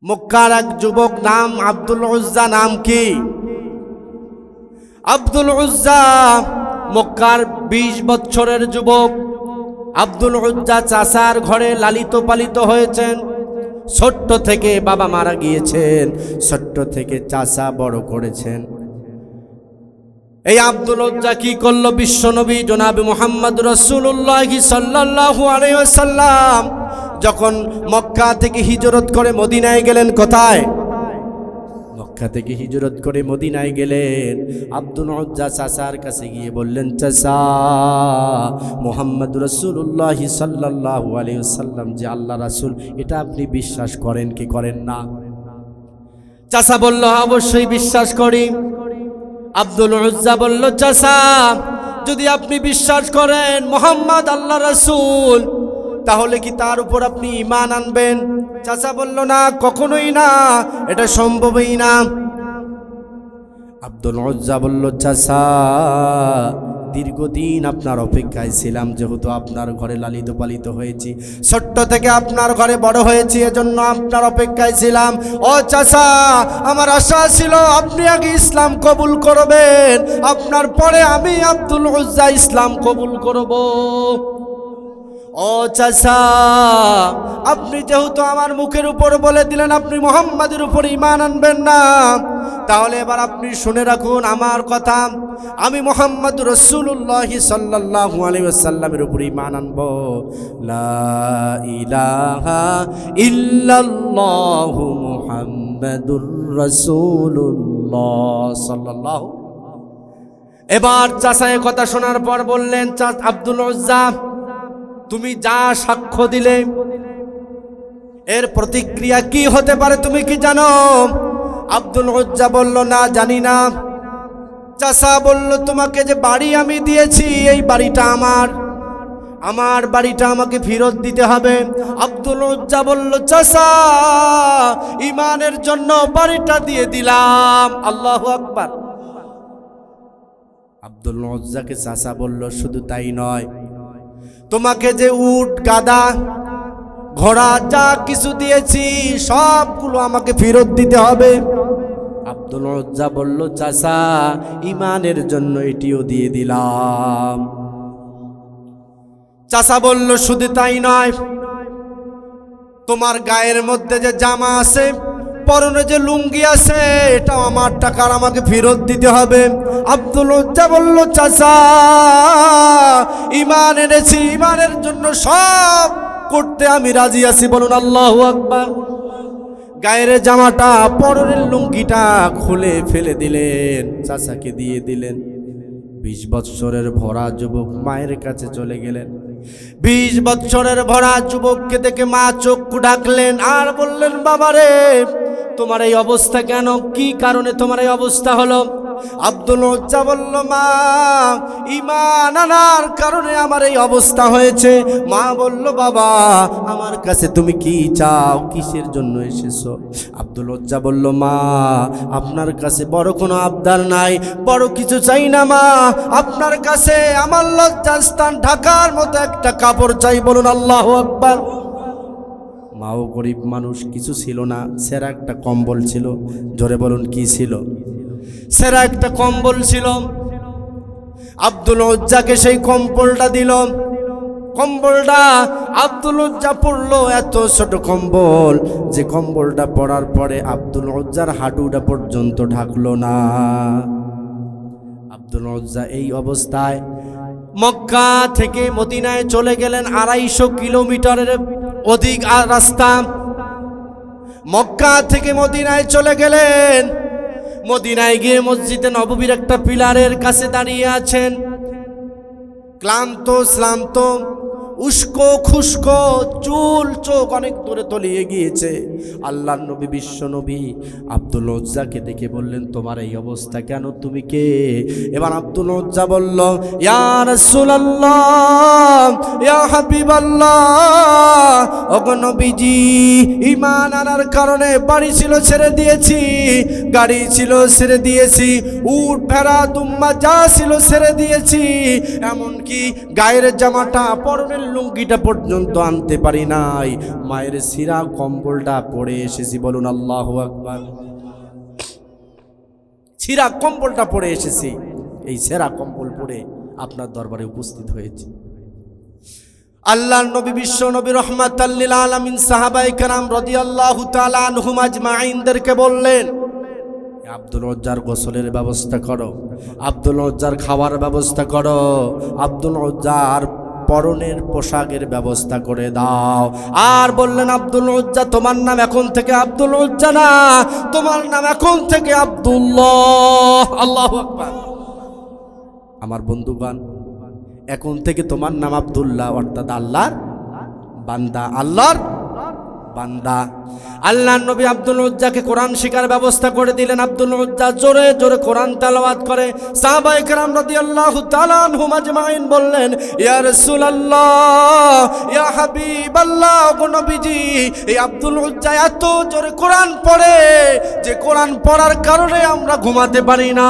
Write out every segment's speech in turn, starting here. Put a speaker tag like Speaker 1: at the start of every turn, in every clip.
Speaker 1: মক্কার এক যুবক নাম আব্দুল উজ্জা। নাম কি? আব্দুল উজ্জা মক্কার 20 বছরের যুবক। আব্দুল উজ্জা চাচার ঘরে লালিত পালিত হয়েছেন। ছোট্ট থেকে বাবা মারা গিয়েছেন, ছোট্ট থেকে চাচা বড় করেছেন। এই আব্দুল উজ্জা কি করলো? বিশ্বনবী জনাবে মুহাম্মদ রাসূলুল্লাহ সাল্লাল্লাহু আলাইহি ওয়াসাল্লাম যখন মক্কা থেকে হিজরত করে মদিনায় গেলেন। কোথায়? মক্কা থেকে হিজরত করে মদিনায় গেলেন। আব্দুল উজ্জা চাচার কাছে গিয়ে বললেন, চাচা, মুহাম্মদ রাসূলুল্লাহ সাল্লাল্লাহু আলাইহি ওয়াসাল্লাম যে আল্লাহ রাসূল, এটা আপনি বিশ্বাস করেন কি করেন না? চাচা বলল, অবশ্যই বিশ্বাস করি। আব্দুল উজ্জা বলল, চাচা, যদি আপনি বিশ্বাস করেন মুহাম্মদ আল্লাহ রাসূল, তাহলে কি তার উপর আপনি ঈমান আনবেন? চাচা বলল, না, কখনোই না, এটা সম্ভবই না। আব্দুল উজ্জা বলল, চাচা, দীর্ঘদিন আপনার অপেক্ষায় ছিলাম, যেহেতু আপনার ঘরে লালিত পালিত হয়েছি, ছোট্ট থেকে আপনার ঘরে বড় হয়েছি, এজন্য আপনার অপেক্ষায় ছিলাম। ও চাচা, আমার আশা ছিল আপনি আগে ইসলাম কবুল করবেন, আপনার পরে আমি আব্দুল উজ্জা ইসলাম কবুল করব। ও চাচা, আপনি যেহেতু আমার মুখের উপর বলে দিলেন আপনি মুহাম্মাদের উপর ঈমান আনবেন না, তাহলে এবার আপনি শুনে রাখুন আমার কথা। আমি মুহাম্মদ রাসূলুল্লাহ সাল্লাল্লাহু আলাইহি ওয়াসাল্লামের উপর ঈমান আনব। লা ইলাহা ইল্লাল্লাহু মুহাম্মাদুর রাসূলুল্লাহ সাল্লাল্লাহু। এবার চাচা এই কথা শোনার পর বললেন, আব্দুল উজ্জা, তুমি যা সাক্ষ্য দিলে এর প্রতিক্রিয়া কি হতে পারে তুমি কি জানো? আব্দুল উজ্জা বলল, না, জানি না। চাচা বলল, তোমাকে যে বাড়ি আমি দিয়েছি, এই বাড়িটা আমার বাড়িটা আমাকে ফেরত দিতে হবে। আব্দুল উজ্জা বলল, চাচা, ঈমানের জন্য বাড়িটা দিয়ে দিলাম। আল্লাহু আকবার। আব্দুল উজ্জাকে চাচা বলল, শুধু তাই নয়, তোমাকে যে উট, গাদা, ঘোড়া যা কিছু দিয়েছি সবগুলো আমাকে ফেরত দিতে হবে। আব্দুল উজ্জা বলল, চাচা, ঈমানের জন্য এটিও দিয়ে দিলাম। চাচা বলল, শুধু তাই নয়, তোমার গায়ের মধ্যে যে জামা আছে, পরনে যে লুঙ্গি আছে, এটাও আমার টাকার আমাকে ফেরত দিতে হবে। আব্দুল উজ্জা বলল, চাচা, ঈমান এনেছি, ঈমানের জন্য সব করতে আমি রাজি আছি। বলুন আল্লাহু আকবার। গায়ের জামাটা, পরনের লুঙ্গিটা খুলে ফেলে দিলেন, চাচাকে দিয়ে দিলেন। 20 বছরের ভরা যুবক মায়ের কাছে চলে গেলেন। 20 বছরের ভরা যুবককে দেখে মা চক্ষু ঢাকলেন আর বললেন, বাবারে, তোমার এই অবস্থা কেন? কি কারণে তোমার এই অবস্থা হলো? আব্দুল উজ্জা বলল, মা, ঈমান আনার কারণে আমার এই অবস্থা হয়েছে। মা বলল, বাবা, আমার কাছে তুমি কি চাও? কিসের জন্য এসেছো? আব্দুল উজ্জা বলল, মা, আপনার কাছে বড় কোনো আবদার নাই, বড় কিছু চাই না মা, আপনার কাছে আমার লজ্জাস্থান ঢাকার মতো একটা কাপড় চাই। বলুন আল্লাহু আকবার। মাও গরিব মানুষ, কিছু ছিল না, সেরা একটা কম্বল ছিল। জোরে বলুন, কি ছিল? সেরা একটা কম্বল ছিল। আব্দুল উজ্জাকে সেই কম্বলটা দিল। কম্বলটা আব্দুল উজ্জা পড়লো, এত ছোট কম্বল যে কম্বলটা পরার পরে আব্দুল উজ্জার হাঁটুটা পর্যন্ত ঢাকলো না। আব্দুল উজ্জা এই অবস্থায় মক্কা থেকে মদিনায় চলে গেলেন। 250 কিলোমিটারের অধিক রাস্তা। মক্কা থেকে মদিনায় চলে গেলেন। মদিনায় গিয়ে মসজিদে নববীর একটা পিলারের কাছে দাঁড়িয়ে আছেন। ক্লান্ত শ্লান্ত, উস্কো খুস্কো, চুল চোখ অনেক দূরে তলিয়ে গিয়েছে। আল্লাহর নবী, বিশ্ব নবী আব্দুল উজ্জাকে দেখে বললেন, তোমার এই অবস্থা কেন? তুমি কে? এবার আব্দুল উজ্জা বলল, ইয়া রাসূলুল্লাহ, ইয়া হাবিবাল্লাহ, ওগো নবীজি, ঈমান আনার কারণে বাড়ি ছিল ছেড়ে দিয়েছি, গাড়ি ছিল ছেড়ে দিয়েছি, উট, ভেড়া, দুম্বা যা ছিল ছেড়ে দিয়েছি, এমনকি গায়ের জামাটা, পরনের পরনের লুঙ্গিটা পর্যন্ত আনতে পারি নাই, মায়ের ছিঁড়া কম্বলটা পরে এসেছি। বলুন আল্লাহু আকবার। ছিঁড়া কম্বলটা পরে এসেছি, এই ছেঁড়া কম্বল পরে আপনার দরবারে উপস্থিত হয়েছে। আল্লাহর নবী বিশ্ব নবী রহমাতাল লিল আলামিন সাহাবায়ে কেরাম রাদিয়াল্লাহু তাআলা আনহুম আজমাইনদেরকে বললেন, আব্দুল উজ্জার গোসলের ব্যবস্থা করো, আব্দুল উজ্জার খাওয়ার ব্যবস্থা করো, আব্দুল উজ্জার পরনের পোশাকের ব্যবস্থা করে দাও। আর বললেন, আব্দুল উজ্জা তোমার নাম এখন থেকে আব্দুল উজ্জা না, তোমার নাম এখন থেকে আব্দুল্লাহ। আল্লাহু আকবার। আমার বন্ধুগণ, এখন থেকে তোমার নাম আব্দুল্লাহ, অর্থাৎ আল্লাহর বান্দা, আল্লাহর বান্দা। আল্লাহর নবী আব্দুল উজ্জাকে কোরআন শিখার ব্যবস্থা করে দিলেন। আব্দুল উজ্জা জোরে জোরে কোরআন তেলাওয়াত করে। সাহাবায়ে কেরাম রাদিয়াল্লাহু তাআলা আনহুম আজমাইন বললেন, ইয়া রাসূলুল্লাহ, ইয়া হাবিবাল্লাহ, গো নবীজি, এই আব্দুল উজ্জা এত জোরে কোরআন পড়ে যে কোরআন পড়ার কারণে আমরা ঘুমাতে পারি না।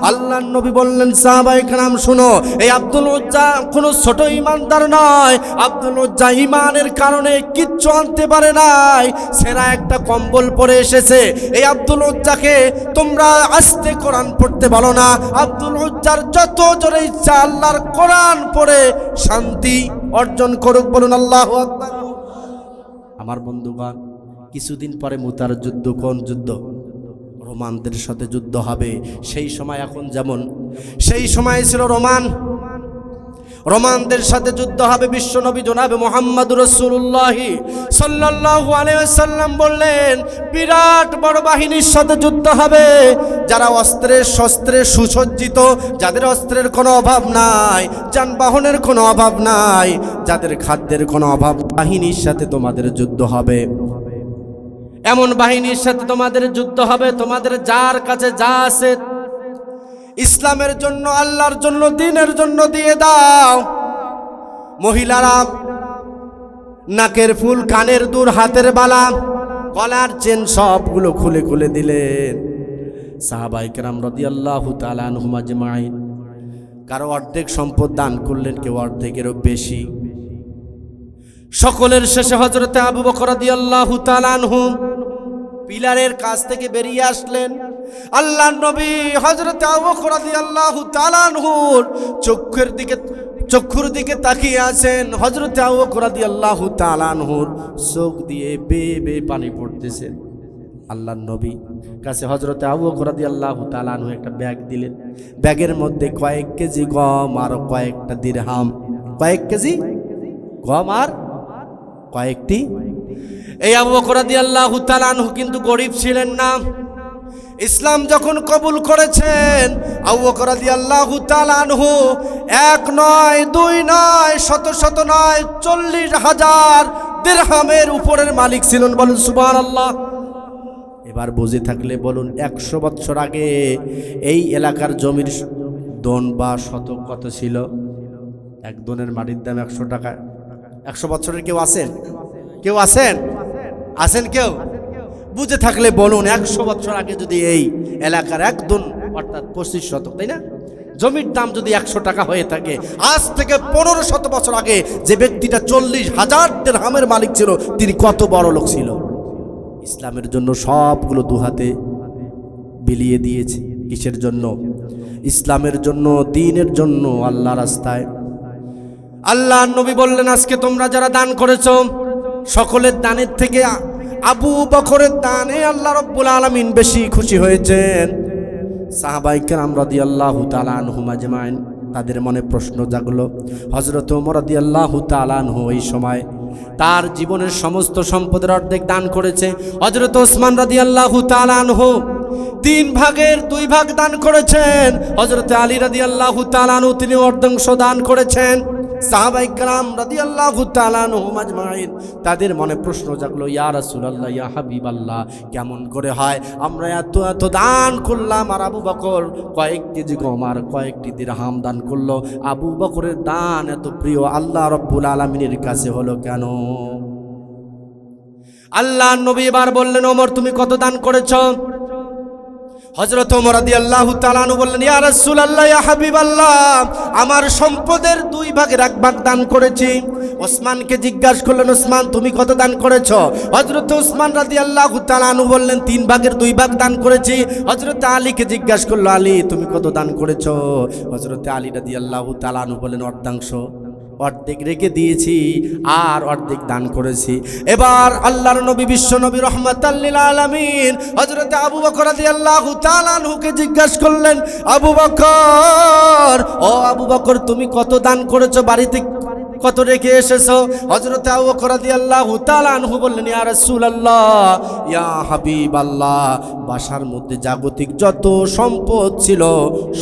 Speaker 1: আল্লাহর নবী বললেন, সাহাবায়ে কেরাম শুনো, এই আব্দুল উজ্জা কোনো ছোট ঈমানদার নয়। আব্দুল উজ্জা ঈমানের কারণে কিচ্ছু আনতে পারে নাই, সেরা একটা কম্বল পরে এসেছে। এই আব্দুল উজ্জাকে তোমরা আস্তে কোরআন পড়তে বলো না। আব্দুল উজ্জার যত জোরে ইচ্ছা আল্লাহর কোরআন পড়ে শান্তি অর্জন করুক। বলুন আল্লাহু আকবার। আমার বন্ধুগণ, কিছুদিন পরে মুতার যুদ্ধ। কোন যুদ্ধ? রোমানদের সাথে যুদ্ধ হবে। সেই সময় এখন যেমন সেই সময় ছিল রোমানদের সাথে যুদ্ধ হবে। বিশ্বনবী জনাবে মুহাম্মদুর রাসূলুল্লাহ সাল্লাল্লাহু আলাইহি ওয়াসাল্লাম বললেন, বিরাট বড় বাহিনীর সাথে যুদ্ধ হবে, যারা অস্ত্রে শস্ত্রে সুসজ্জিত, যাদের অস্ত্রের কোনো অভাব নাই, যানবাহনের কোনো অভাব নাই, যাদের খাদ্যের কোনো অভাব, বাহিনীর সাথে তোমাদের যুদ্ধ হবে। এমন বাহিনীর সাথে তোমাদের যুদ্ধ হবে, তোমাদের যার কাছে যা আছে ইসলামের জন্য, আল্লাহর জন্য, দ্বীনের জন্য দিয়ে দাও। মহিলারা নাকের ফুল, কানের দুল, হাতের বালা, গলার চেন সবগুলো খুলে খুলে দিলেন। সাহাবায়ে কেরাম রাদিয়াল্লাহু তাআলা আনহুম আজমাইন কারো অর্ধেক সম্পদ দান করলেন, কেউ অর্ধেকেরও বেশি। সকলের শেষে হযরতে আবু বকর রাদিয়াল্লাহু তাআলা আনহু পিলারের কাছ থেকে বেরিয়ে আসলেন। আল্লাহর নবী হযরত আবু বকর রাদিয়াল্লাহু তাআলা আনহুর চক্ষুর দিকে তাকিয়ে আছেন। হযরত আবু বকর রাদিয়াল্লাহু তাআলা আনহুর চোখ দিয়ে বেয়ে বেয়ে পানি পড়তেছে। আল্লাহর নবী কাছে হযরত আবু বকর রাদিয়াল্লাহু তাআলা আনহু একটা ব্যাগ দিলেন। ব্যাগের মধ্যে কয়েক কেজি গম আর কয়েকটা দিরহাম, কয়েক কেজি গম আর কয়েকটি। এই আবু বকর রাদিয়াল্লাহু তাআলা আনহু কিন্তু গরিব ছিলেন না। ইসলাম যখন কবুল করেছেন, আবু বকর রাদিয়াল্লাহু তাআলা আনহু এক নয়, দুই নয়, শত শত নয়, 40,000 দিরহামের উপরের মালিক ছিলেন। বলুন সুবহানাল্লাহ। এবার বুঝে থাকলে বলুন, 100 বছর আগে এই এলাকার জমির দন বা শতক কত ছিল? এক দনের মাটির দাম 100 টাকা। 100 বছরের কেউ আছেন? কেউ আছেন? আছেন কেউ? বুঝে থাকলে বলুন, 100 বছর আগে যদি এই এলাকার এক দন অর্থাৎ 25 শতক, তাই না, জমির দাম যদি 100 টাকা হয়ে থাকে, আজ থেকে 1500 বছর আগে যে ব্যক্তিটা 40,000 দিরহামের মালিক ছিল, তিনি কত বড় লোক ছিল। ইসলামের জন্য সবগুলো দুহাতে বিলিয়ে দিয়েছে। কিসের জন্য? ইসলামের জন্য, দ্বীনের জন্য, আল্লাহর রাস্তায়। আল্লাহর নবী বললেন, আজকে তোমরা যারা দান করেছো, সকলের দানের থেকে আবু বকরের দানে আল্লাহ রাব্বুল আলামিন বেশি খুশি হয়েছেন। সাহাবায়ে কেরাম রাদিয়াল্লাহু তাআলা আনহুম আজমাইন তাদের মনে প্রশ্ন জাগলো। হযরত ওমর রাদিয়াল্লাহু তাআলা আনহু এই সময় তার জীবনের সমস্ত সম্পদের অর্ধেক দান করেছে। হযরত ওসমান রাদিয়াল্লাহু তাআলা আনহু 3 ভাগের 2 ভাগ দান করেছেন। হযরত আলী রাদিয়াল্লাহু তাআলা আনহু তিনি অর্ধাংশ দান করেছেন। সাহাবায়ে কেরাম রাদিয়াল্লাহু তাআলা আনহুম আজমাইন তাদের মনে প্রশ্ন জাগলো, ইয়া রাসূলুল্লাহ, ইয়া হাবিবাল্লাহ, কেমন করে হয় আমরা এত এত দান করলাম আর আবু বকর কয়েক কেজি গম আর কয়েকটি দিরহাম দান করলো, আবু বকরের দান এত প্রিয় আল্লাহ রাব্বুল আলামিনের কাছে হলো কেন? আল্লাহর নবী এবার বললেন, ওমর তুমি কত দান করেছো? হযরত ওমর রাদিয়াল্লাহু তাআলা আনহু বললেন, ইয়া রাসূলুল্লাহ, ইয়া হাবিবাল্লাহ, আমার সম্পদের 2 ভাগের 1 ভাগ দান করেছি। ওসমানকে জিজ্ঞাসা করলেন, ওসমান তুমি কত দান করেছো? হযরত ওসমান রাদিয়াল্লাহু তাআলা আনহু বললেন, 3 ভাগের 2 ভাগ দান করেছি। হযরত আলীকে জিজ্ঞাসা করলো, আলী তুমি কত দান করেছো? হযরত আলী রাদিয়াল্লাহু তাআলা আনহু বললেন, অর্ধেক রেখে দিয়েছি আর অর্ধেক দান করেছি। এবার আল্লাহর নবী বিশ্ব নবী রাহমাতাল লিল আলামিন হযরত আবু বকর রাদিয়াল্লাহু তাআলা আনহুকে জিজ্ঞাসা করলেন, আবু বকর, ও আবু বকর তুমি কত দান করেছো, বাড়িতে কত রেখে এসেছো? হযরত আবু বকর রাদিয়াল্লাহু তাআলা আনহু বললেন, ইয়া রাসূলুল্লাহ, ইয়া হাবিবাল্লাহ, বাসার মধ্যে জাগতিক যত সম্পদ ছিল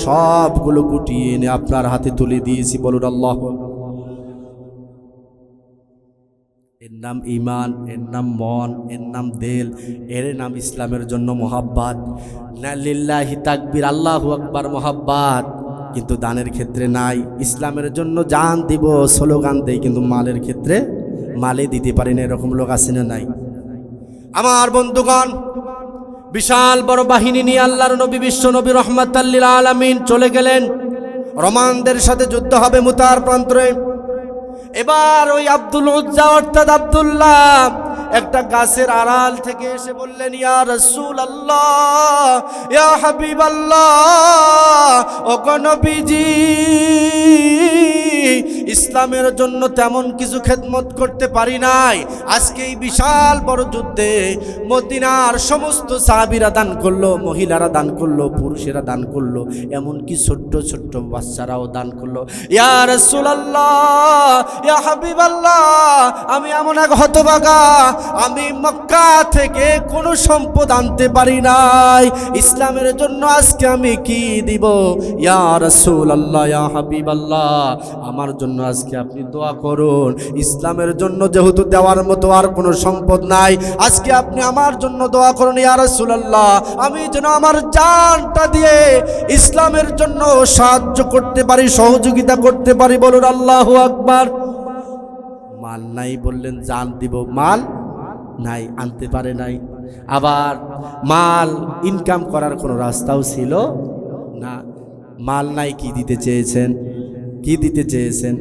Speaker 1: সবগুলো গুটিয়ে এনে আপনার হাতে তুলে দিয়েছি। বলুন আল্লাহু আকবার। এর নাম ঈমান, এর নাম মন, এর নাম দিল, এর নাম ইসলামের জন্য মোহাব্বত। না লিল্লাহি তাকবীর, আল্লাহু আকবার মোহাব্বত, কিন্তু দানের ক্ষেত্রে নাই। ইসলামের জন্য জান দিব স্লোগান দেই, কিন্তু মালের ক্ষেত্রে মালে দিতে পারি না, এরকম লোক আছে না নাই? আমার বন্ধুগণ, বিশাল বড় বাহিনী নিয়ে আল্লাহর নবী বিশ্ব নবী রাহমাতাল লিল আলামিন চলে গেলেন। রোমানদের সাথে যুদ্ধ হবে মুতার প্রান্তরে। এবার ওই আব্দুল উজ্জা অর্থাৎ আব্দুল্লাহ একটা গাছের আড়াল থেকে এসে বললেন, ইয়া রাসূলুল্লাহ, ইয়া হাবিবাল্লাহ, ও নবীজি, ইসলামের জন্য তেমন কিছু খেদমত করতে পারি নাই। আজকে এই বিশাল বড় যুদ্ধে মদিনার সমস্ত সাহাবীরা দান করলো, মহিলারা দান করলো, পুরুষেরা দান করলো, এমনকি ছোট্ট ছোট্ট বাচ্চারাও দান করলো। ইয়া রাসূলুল্লাহ, ইয়া হাবিবাল্লাহ, আমি এমন এক হতভাগা, আমি মক্কা থেকে কোনো সম্পদ আনতে পারি নাই, ইসলামের জন্য আজকে আমি কি দিব? ইয়া রাসূলুল্লাহ, ইয়া হাবিবাল্লাহ, আমার জন্য আজকে আপনি দোয়া করুন। ইসলামের জন্য যেহেতু দেওয়ার মতো আর কোনো সম্পদ নাই, আজকে আপনি আমার জন্য দোয়া করুন ইয়া রাসূলুল্লাহ, আমি যেন আমার জানটা দিয়ে ইসলামের জন্য সাহায্য করতে পারি, সহযোগিতা করতে পারি। বলুন আল্লাহু আকবার। মাল নাই বললেন জান দিব, মাল নাই, আনতে পারে নাই। আবার মাল ইনকাম করার কোনো রাস্তাও ছিল না। মাল নাই, কি দিতে চেয়েছেন? কি দিতে চেয়েছেন?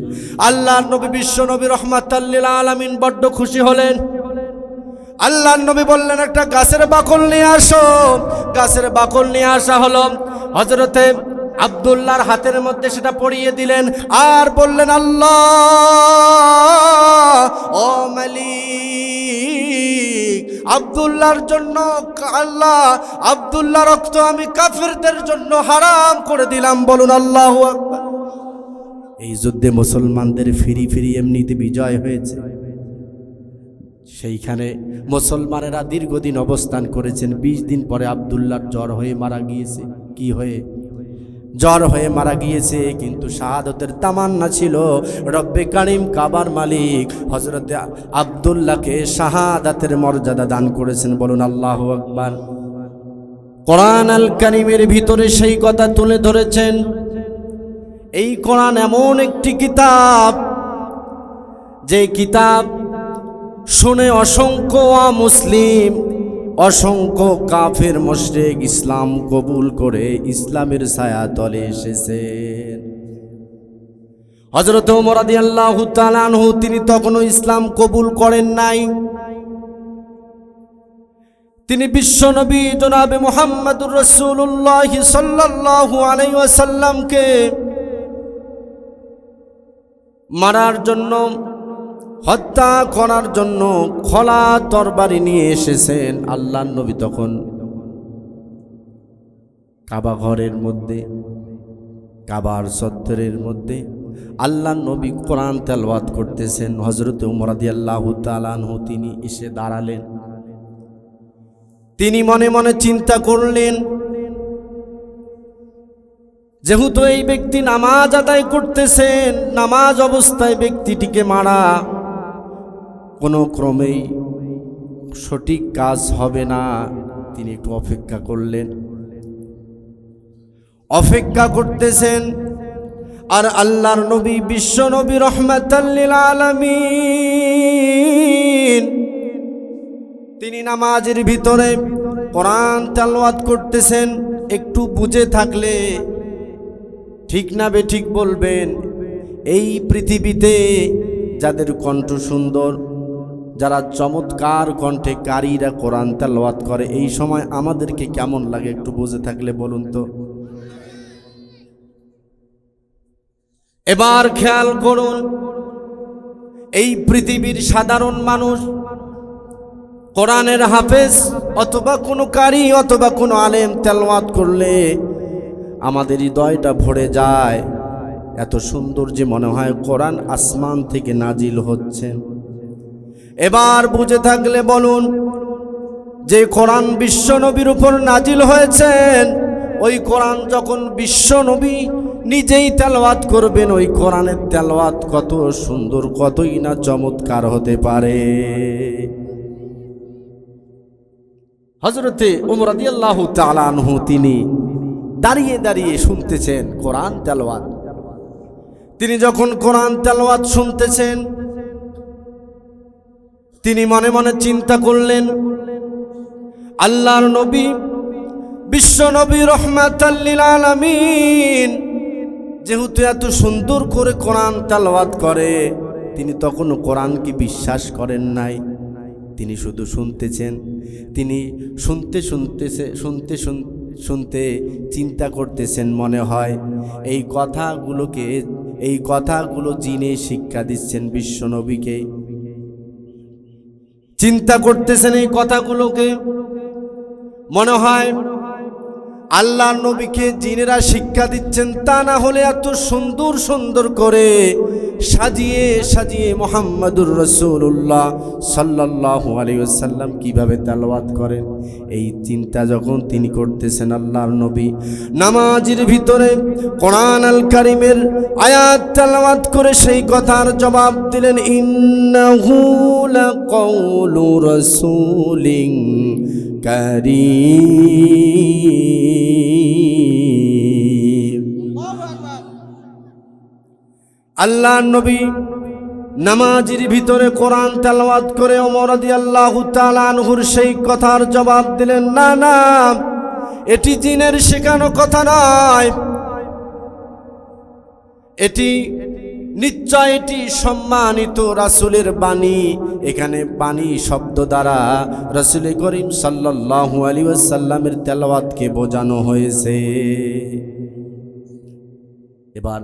Speaker 1: আল্লাহর নবী বিশ্ব নবী রাহমাতাল লিল আলামিন বড্ড খুশি হলেন। আল্লাহর নবী বললেন, একটা গাছের বাকল নিয়ে আসো। গাছের বাকল নিয়ে আসা হলো। হযরতে আব্দুল্লাহর হাতের মধ্যে সেটা পরিয়ে দিলেন আর বললেন, আল্লাহ, ও মালিক, আব্দুল্লাহর জন্য আল্লাহ, আব্দুল্লাহ রক্ত আমি কাফিরদের জন্য হারাম করে দিলাম। বলুন আল্লাহু আকবার। এই যুদ্ধে মুসলমানদের ফিরি ফিরি এমনিতে বিজয় হয়েছে। সেইখানে মুসলমানেরা দীর্ঘদিন অবস্থান করেছেন। 20 দিন পরে আব্দুল্লাহর জ্বর হয়ে মারা গিয়েছে। কি হয়ে? জ্বর হয়ে মারা গিয়েছে। কিন্তু শাহাদতের তামান্না ছিল। রব্বে কারিম কাবার মালিক হযরতে আব্দুল্লাহকে শাহাদাতের মর্যাদা দান করেছেন। বলুন আল্লাহু আকবার। কোরআন আল কারীমের ভিতরে সেই কথা তুলে ধরেছেন। এই কোরআন এমন একটি কিতাব, যে কিতাব শুনে অসংখ্য মুসলিম, অসংখ্য কাফের মুশরিক ইসলাম কবুল করে ইসলামের ছায়া তলে এসেছেন। হযরত ওমর রাদিয়াল্লাহু তাআলা আনহু তিনি তখনও ইসলাম কবুল করেন নাই। তিনি বিশ্বনবী জনাবে মুহাম্মদুর রাসূলুল্লাহ সাল্লাল্লাহু আলাইহি ওয়াসাল্লামকে মারার জন্য, হত্যা করার জন্য খোলা তরবারি নিয়ে এসেছেন। আল্লাহর নবী তখন কাবা ঘরের মধ্যে, কাবার চত্বরের মধ্যে আল্লাহর নবী কোরআন তেলাওয়াত করতেছেন। হযরত ওমর রাদিয়াল্লাহু তাআলা আনহু তিনি এসে দাঁড়ালেন। তিনি মনে মনে চিন্তা করলেন, যেহেতু এই ব্যক্তি নামাজ আদায় করতেছেন, নামাজ অবস্থায় ব্যক্তিটিকে মারা কোনো ক্রমেই সঠিক কাজ হবে না। তিনি একটু অপেক্ষা করলেন। অপেক্ষা করতেছেন আর আল্লাহর নবী বিশ্ব নবী রাহমাতাল লিল আলামিন তিনি নামাজের ভিতরে কোরআন তেলাওয়াত করতেছেন। একটু বুঝে থাকলে ঠিক না বেঠিক বলবেন। এই পৃথিবীতে যাদের কণ্ঠ সুন্দর, যারা চমৎকার কণ্ঠে কারীরা কোরআন তেলাওয়াত করে, এই সময় আমাদেরকে কেমন লাগে একটু বুঝে থাকলে বলুন তো। এবার খেয়াল করুন, এই পৃথিবীর সাধারণ মানুষ কোরআনের হাফেজ অথবা কোনো কারি অথবা কোনো আলেম তেলাওয়াত করলে আমাদের হৃদয়টা ভরে যায়, এত সুন্দর যে মনে হয় কোরআন আসমান থেকে নাজিল হচ্ছে। এবার বুঝে থাকলে বলুন, যে কোরআন বিশ্বনবীর উপর নাজিল হয়েছেন, ওই কোরআন যখন বিশ্বনবী নিজেই তেলাওয়াত করবেন, ওই কোরআনের তেলাওয়াত কত সুন্দর, কতই না চমৎকার হতে পারে। হযরতে ওমর রাদিয়াল্লাহু তাআলা আনহু তিনি দাঁড়িয়ে দাঁড়িয়ে শুনতেছেন কোরআন তেলাওয়াত। তিনি যখন কোরআন তেলাওয়াত শুনতেছেন, তিনি মনে মনে চিন্তা করলেন, আল্লাহর নবী বিশ্ব নবী রহমাতাল লিল আলামিন যেহেতু এত সুন্দর করে কোরআন তেলাওয়াত করে, তিনি তখনও কোরআনকে বিশ্বাস করেন নাই, তিনি শুধু শুনতেছেন। তিনি শুনতে চিন্তা করতেছেন, মনে হয় এই কথাগুলো জিনে শিক্ষা দিচ্ছেন বিশ্বনবীকে। চিন্তা করতেছেন এই কথাগুলোকে, মনে হয় আল্লাহর নবীকে জিনেরা শিক্ষা দিচ্ছেন, তা না হলে এত সুন্দর সুন্দর করে সাজিয়ে সাজিয়ে মুহাম্মাদুর রাসূলুল্লাহ সাল্লাল্লাহু আলাইহি ওয়াসাল্লাম কিভাবে তেলাওয়াত করেন। এই চিন্তা যখন তিনি করতেছেন, আল্লাহর নবী নামাজের ভিতরে কোরআন আল কারীমের আয়াত তেলাওয়াত করে সেই কথার জবাব দিলেন, ইন্নাহু লাকাউলু রাসূলিন কারীম। আল্লাহর নবী নামাজের ভিতরে কোরআন তেলাওয়াত করে ওমর রাদিয়াল্লাহু তাআলা আনহুর সেই কথার জবাব দিলেন, না না, এটি জিনের শেখানো কথা নয়, এটি নিশ্চয় এটি সম্মানিত রাসূলের বাণী। এখানে বাণী শব্দ দ্বারা রাসূল করিম সাল্লাল্লাহু আলাইহি ওয়াসাল্লামের তেলাওয়াতকে বোঝানো হয়েছে। এবার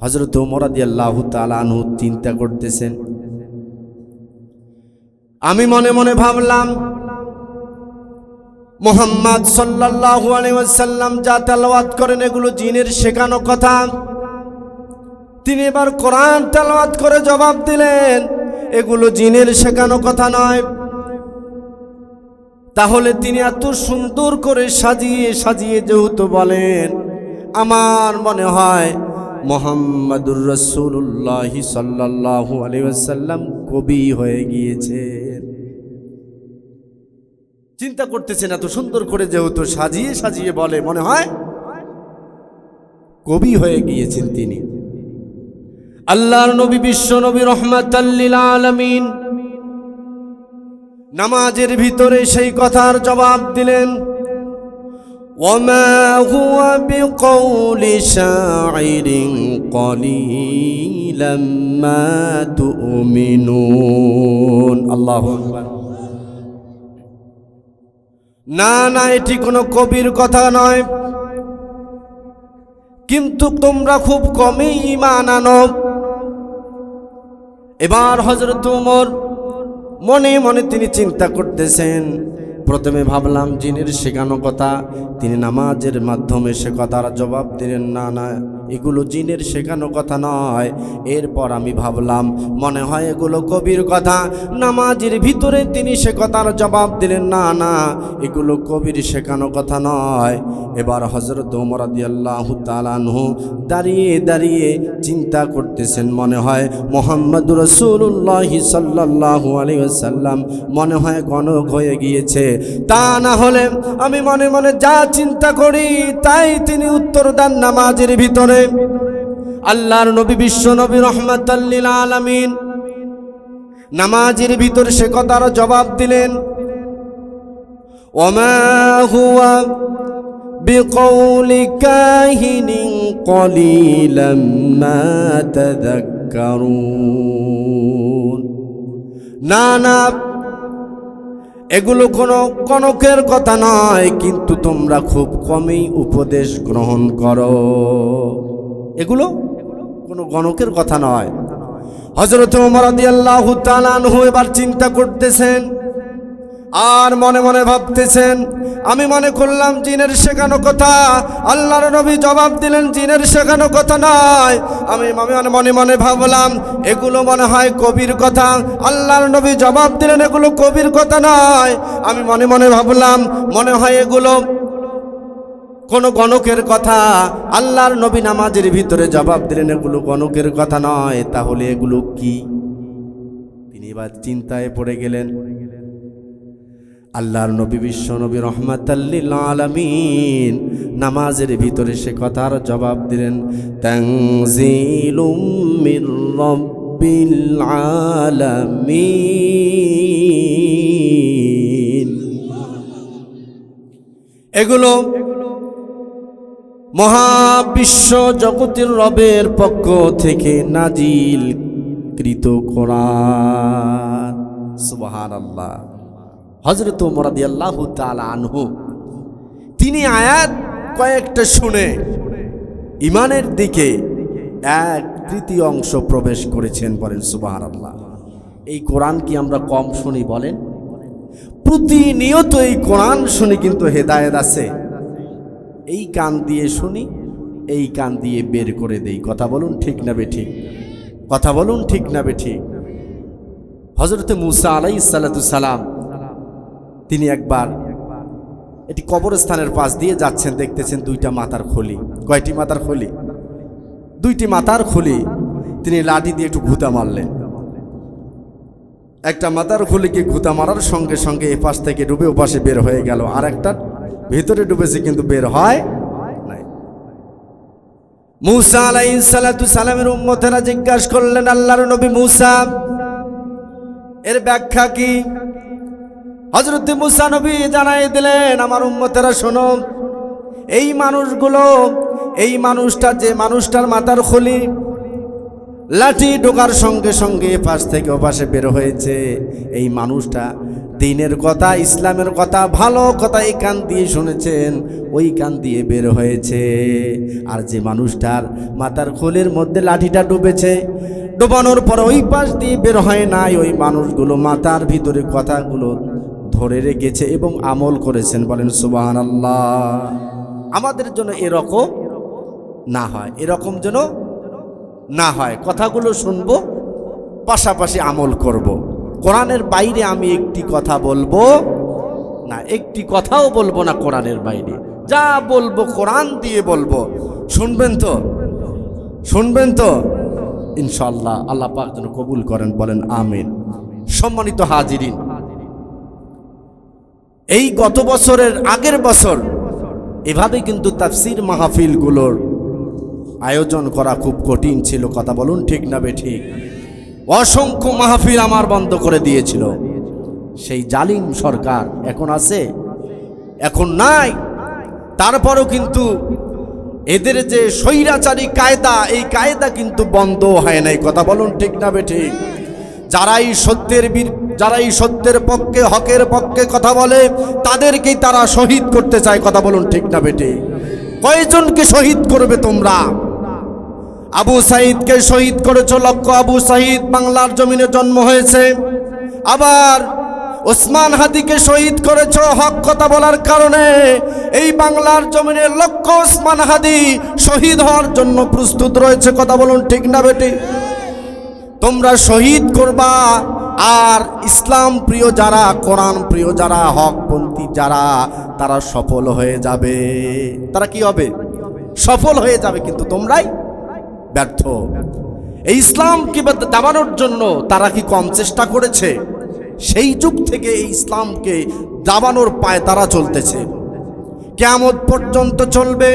Speaker 1: হযরত ওমর রাদিয়াল্লাহু তাআলা আনহু চিন্তা করতেছেন, আমি মনে মনে ভাবলাম, মুহাম্মদ সাল্লাল্লাহু আলাইহি ওয়াসাল্লাম যা তেলাওয়াত করেন এগুলো জিনের শেখানো কথা। তিনি এবার কোরআন তেলাওয়াত করে জবাব দিলেন, এগুলো জিনের শেখানো কথা নয়। তাহলে তিনি এত সুন্দর করে সাজিয়ে সাজিয়ে যেহেতু বলেন, আমার মনে হয় মুহাম্মাদুর রাসূলুল্লাহ সাল্লাল্লাহু আলাইহি ওয়াসাল্লাম কবি হয়ে গিয়েছেন। চিন্তা করতেছেন, এত সুন্দর করে যেহেতু সাজিয়ে সাজিয়ে বলে, মনে হয় কবি হয়ে গিয়েছেন তিনি। আল্লাহর নবী বিশ্ব নবী রহমাতাল লিল আলামিন নামাজের ভিতরে সেই কথার জবাব দিলেন, ওয়ামা হুয়া বিকাউলি শাইরিন কলিলাম মা তুমিনুন। আল্লাহু আকবার। না না, এটি কোনো কবির কথা নয়, কিন্তু তোমরা খুব কমই ঈমান আনো। এবার হযরত ওমর মনে মনে তিনি চিন্তা করতেছেন, প্রথমে ভাবলাম জিনের শেখানো কথা, তিনি নামাজের মাধ্যমে সে কথার জবাব দিলেন, না না, এগুলো জিনের শেখানো কথা নয়। এরপর আমি ভাবলাম, মনে হয় এগুলো কবির কথা, নামাজের ভিতরে তিনি সে কথার জবাব দিলেন, না না, এগুলো কবির শেখানো কথা নয়। এবার হযরত ওমর রাদিয়াল্লাহু তাআলা আনহু দাঁড়িয়ে দাঁড়িয়ে চিন্তা করতেছেন, মনে হয় মুহাম্মাদুর রাসূলুল্লাহ সাল্লাল্লাহু আলাইহি ওয়াসাল্লাম মনে হয় গণক হয়ে গিয়েছে। তা না হলে আমি মনে মনে যা চিন্তা করি তাই তিনি উত্তর দেন নামাজের ভিতরে। আল্লাহর নবী বিশ্ব নবী রহমাতাল লিল আলামিন নামাজের ভিতরে সে কথার জবাব দিলেন, ওমা হুয়া বিকৌলি কাহিনিন কলিলাম মা তাযাক্কারুন। না না, এগুলো কোনো গণকের কথা নয়, কিন্তু তোমরা খুব কমই উপদেশ গ্রহণ করো। এগুলো কোনো গণকের কথা নয়। হযরত ওমর রাদিয়াল্লাহু তাআলা আনহু এবার চিন্তা করতেছেন আর মনে মনে ভাবতেছেন, আমি মনে করলাম জিনের শেখানো কথা। আল্লাহর নবী জবাব দিলেন জিনের শেখানো কথা নয়। আমি মনে মনে ভাবলাম এগুলো মনে হয় কবির কথা। আল্লাহর নবী জবাব দিলেন এগুলো কবির কথা নয়। আমি মনে মনে ভাবলাম মনে হয় এগুলো কোন গণকের কথা। আল্লাহর নবী নামাজের ভিতরে জবাব দিলেন এগুলো গণকের কথা নয়। তাহলে এগুলো কি? তিনি এবার চিন্তায় পড়ে গেলেন। আল্লাহর নবী বিশ্ব নবী রহমাতাল লিল আলামিন নামাজের ভিতরে সে কথার জবাব দিলেন, তানজিলুম মির রাব্বিল আলামিন। এগুলো মহাবিশ্ব জগতের রবের পক্ষ থেকে নাজিল কৃত কোরআন। সুবহানাল্লাহ। হযরত ওমর রাদিয়াল্লাহু তাআলা আনহু তিনি আয়াত কয়েকটা শুনে ঈমানের দিকে 1/3 প্রবেশ করেছেন। বলেন সুবহানাল্লাহ। এই কোরআন কি আমরা কম শুনি বলেন? প্রতিনিয়ত এই কোরআন শুনি, কিন্তু হেদায়েত আছে এই কান দিয়ে শুনি, এই কান দিয়ে বের করে দেই। কথা বলুন ঠিক না বেঠিক? কথা বলুন ঠিক না বেঠিক? হযরত মূসা আলাইহিস সালাতু সালাম তিনি একবার এটি কবরস্থানের পাশ দিয়ে যাচ্ছেন, দেখতেছেন 2টা মাথার খুলি। কয়টি মাথার খুলি? 2টি মাথার খুলি। তিনি লাঠি দিয়ে একটু ঘুতা মারলেন। একটা মাথার খুলিকে ঘুতা মারার সঙ্গে সঙ্গে এ পাশ থেকে ডুবে ও পাশে বের হয়ে গেল, আর একটা ভিতরে ডুবেছে কিন্তু বের হয় নাই। মূসা আলাইহিস সালাতু সালামের উম্মতেরা জিজ্ঞাসা করলেন, আল্লাহর নবী মূসা এর ব্যাখ্যা কি? হযরত মূসা নবী জানাই দিলেন, আমার উম্মতেরা শোনো, এই মানুষগুলো, এই মানুষটা, যে মানুষটার মাথার খুলি লাঠি ঢোকার সঙ্গে সঙ্গে পাশ থেকে ওপাশে বের হয়েছে, এই মানুষটা দ্বীনের কথা, ইসলামের কথা, ভালো কথা এই কান দিয়ে শুনেছেন, ওই কান দিয়ে বের হয়েছে। আর যে মানুষটার মাথার খুলির মধ্যে লাঠিটা ডুবেছে, ডোবানোর পর ওই পাশ দিয়ে বের হয় নাই, ওই মানুষগুলো মাথার ভিতরে কথাগুলো ধরে রেখেছে এবং আমল করেছেন। বলেন সুবহানাল্লাহ। আমাদের জন্য এরকম না হয়, এরকম যেন না হয়। কথাগুলো শুনবো, পাশাপাশি আমল করব। কোরআনের বাইরে আমি একটি কথা বলবো না, একটি কথাও বলবো না কোরআনের বাইরে। যা বলবো কোরআন দিয়ে বলবো। শুনবেন তো? শুনবেন তো ইনশাআল্লাহ? আল্লাহ পাক যেন কবুল করেন। বলেন আমিন। সম্মানিত হাজিরিন, এই গত বছরের আগের বছর এভাবে কিন্তু তাফসীর মাহফিলগুলোর আয়োজন করা খুব কঠিন ছিল। কথা বলুন ঠিক না বেঠিক? অসংখ্য মাহফিল আমার বন্ধ করে দিয়েছিল সেই জালিম সরকার। এখন আছে? এখন নাই। তারপরও কিন্তু এদের যে স্বৈরাচারী কায়দা, এই কায়দা কিন্তু বন্ধ হয় নাই। কথা বলুন ঠিক না বেঠিক? যারাই সত্যের পক্ষে, হকের পক্ষে কথা বলে, তাদেরকেই তারা শহীদ করতে চায়। কথা বলুন ঠিক না বেঠিক? কয়জনকে শহীদ করবে তোমরা? আবু সাঈদকে শহীদ করেছো, লক্ষ আবু সাঈদ বাংলার জমিনে জন্ম হয়েছে। আবার ওসমান হাদিকে শহীদ করেছো হক কথা বলার কারণে। এই বাংলার জমিনে লক্ষ ওসমান হাদি শহীদ হওয়ার জন্য প্রস্তুত রয়েছে। কথা বলুন ঠিক না বেটি? তোমরা শহীদ করবা, আর ইসলাম প্রিয় যারা, কোরআন প্রিয় যারা, হকপন্থী যারা, তারা সফল হয়ে যাবে। তারা কি হবে? সফল হয়ে যাবে, কিন্তু তোমরাই ব্যর্থ। এই ইসলামকে দাবানোর জন্য তারা কি কম চেষ্টা করেছে? সেই যুগ থেকে এই ইসলামকে দাবানোর পায়ে তারা চলতেছে, কিয়ামত পর্যন্ত চলবে।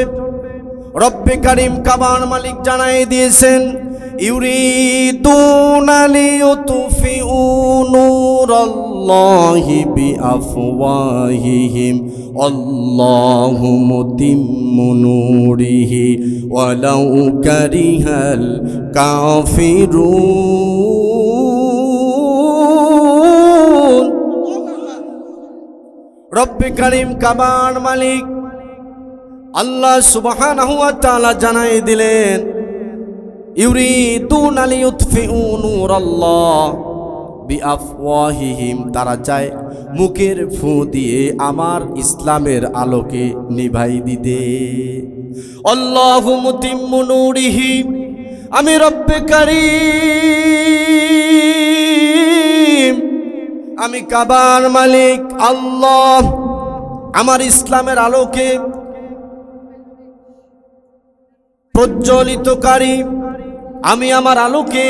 Speaker 1: রব্বে কারীম কাবার মালিক জানাই দিয়েছেন, ইউরিদুনা লিইউতফিউ নূরাল্লাহি বিআফওয়াহিহিম আল্লাহু মুতিম্মু নূরিহি ওয়ালাউ কারিহাল কাফিরুন। রব্বে কারীম কাবার মালিক আল্লাহ সুবহানাহু ওয়া তাআলা জানাই দিলেন, ইউরিদুনা লিইউতফিউ নূরাল্লাহ বিআফওয়াহিহিম, তারা চায় মুখের ফু দিয়ে আমার ইসলামের আলোকে নিভাই দিতে। আল্লাহু মুতিম্মু নূরিহি, আমি রব্বে কারীম, আমি কাবার মালিক আল্লাহ আমার ইসলামের আলোকে প্রজ্বলিতকারী, আমি আমার আলোকে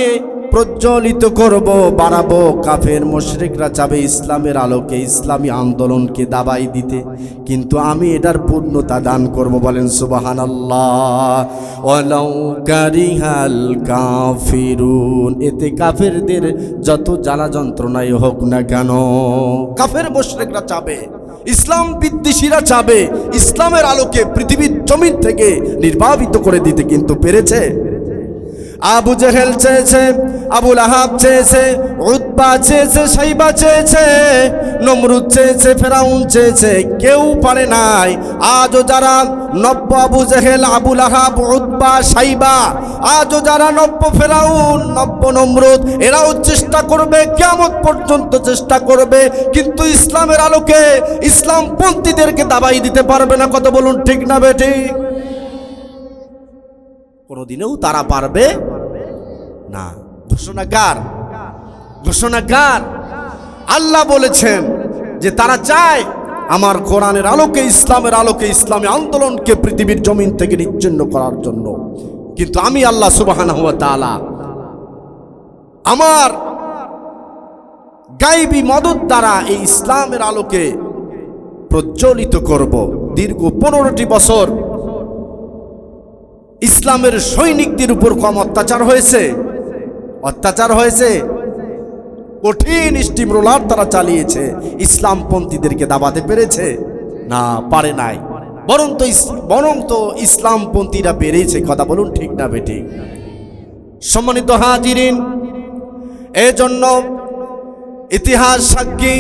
Speaker 1: প্রজ্বলিত করব, বাড়াবো। কাফের মুশরিকরা চাবে ইসলামের আলোকে, ইসলামী আন্দোলনকে দাবাই দিতে, কিন্তু আমি এটার পূর্ণতা দান করব। বলেন সুবহানাল্লাহ। ওয়ালাউ কারিহাল কাফিরুন, এতে কাফেরদের যত জ্বালা যন্ত্রণাই হোক না কেন, কাফের মুশরিকরা চাবে, ইসলাম বিদ্বেষীরা চাবে ইসলামের আলোকে পৃথিবীর জমিন থেকে নির্বাপিত করে দিতে, কিন্তু পেরেছে? আবু জেহেল চেয়েছে, আবু লাহাব চেয়েছে, উতবা চেয়েছে, সাইবা চেয়েছে, নমরুদ চেয়েছে, ফেরাউন চেয়েছে, কেউ পারে নাই। আজও যারা নব্য আবু জেহেল, আবু লাহাব, উতবা, সাইবা, আজও যারা নব্য ফেরাউন, নব্য নমরুদ, এরাও চেষ্টা করবে, কিয়ামত পর্যন্ত চেষ্টা করবে, কিন্তু ইসলামের আলোকে ইসলামপন্থীদেরকে দাবাই দিতে পারবে না। কত বলুন ঠিক না বেঠিক? কোনদিনেও তারা পারবে না। ঘোষণাকার আল্লাহ বলেছেন যে তারা চায় আমার কোরআনের আলোকে, ইসলামের আলোকে ইসলামী আন্দোলনকে পৃথিবীর জমিন থেকে নিচ্ছিন্ন করার জন্য, কিন্তু আমি আল্লাহ সুবহানাহু ওয়া তাআলা আমার গায়বী মদত দ্বারা এই ইসলামের আলোকে প্রজ্বলিত করব। দীর্ঘ 15টি বছর ইসলামের সৈনিকদের উপর কম অত্যাচার হয়েছে, কঠিন স্টিমরোলার তারা চালিয়েছে, ইসলামপন্থীদেরকে দাবাতে পেরেছে না? পারে নাই। বরং তো ইসলামপন্থীরা পেরেছে। কথা বলুন ঠিক না বেঠিক? সম্মানিত হাজিরিন, এজন্য ইতিহাস সাক্ষী,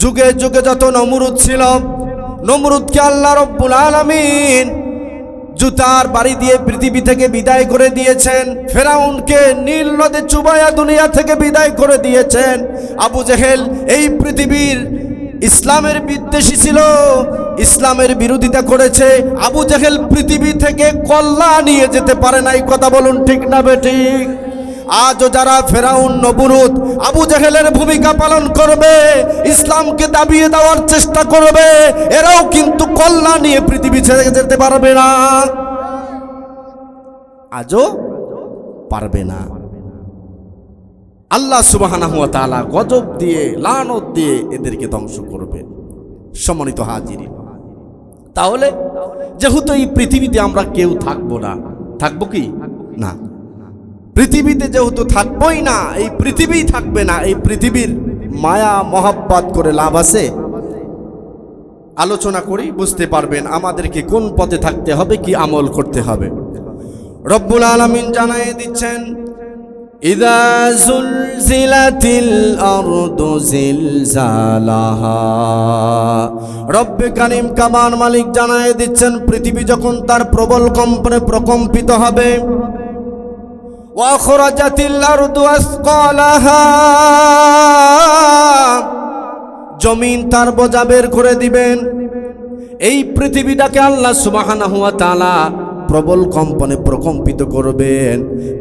Speaker 1: যুগে যুগে যত নমরুদ ছিল, নমরুদকে আল্লাহ রব্বুল আলামিন জুতার বাড়ি দিয়ে পৃথিবী থেকে বিদায় করে দিয়েছেন। ফেরাউনকে নীল নদে চুবায়া দুনিয়া থেকে বিদায় করে দিয়েছেন। আবু জেহেল এই পৃথিবীর ইসলামের বিদ্বেষী ছিল, ইসলামের বিরোধিতা করেছে। আবু জেহেল পৃথিবী থেকে কল্লা নিয়ে যেতে পারে নাই। কথা বলুন ঠিক না বেঠিক? আজও যারা ফেরাউন, নমরুদ, আবু জেহেলের ভূমিকা পালন করবে, ইসলামকে দাবিয়ে দেওয়ার চেষ্টা করবে, এরাও কিন্তু কল্লা নিয়ে পৃথিবী ছেড়ে যেতে পারবে না, আজও পারবে না। আল্লাহ সুবহানাহু ওয়া তাআলা গজব দিয়ে, লানত দিয়ে এদেরকে ধ্বংস করবে। সম্মানিত হাজিরিন, তাহলে যেহেতু এই পৃথিবীতে আমরা কেউ থাকবো না, থাকবো কি না? পৃথিবীতে যেহেতু থাকবোই না, এই পৃথিবী থাকবে না, এই পৃথিবীর মায়া মহাব্বত করে লাভ আছে? আলোচনা করি, বুঝতে পারবেন আমাদেরকে কোন পথে থাকতে হবে, কি আমল করতে হবে। রব্বুল আলামিন জানাই দিচ্ছেন, ইযা যুলজিলাতিল আরদু জিলজালাহা। রব্বে কারীম কাবার মালিক জানাই দিচ্ছেন, পৃথিবী যখন তার প্রবল কম্পনে প্রকম্পিত হবে, ওয়াখরাজাতিল আরদু আসকালাহা, জমিন তার বোঝা বের করে দিবেন। এই পৃথিবীটাকে আল্লাহ সুবহানাহু ওয়া তাআলা প্রবল কম্পনে প্রকম্পিত করবেন।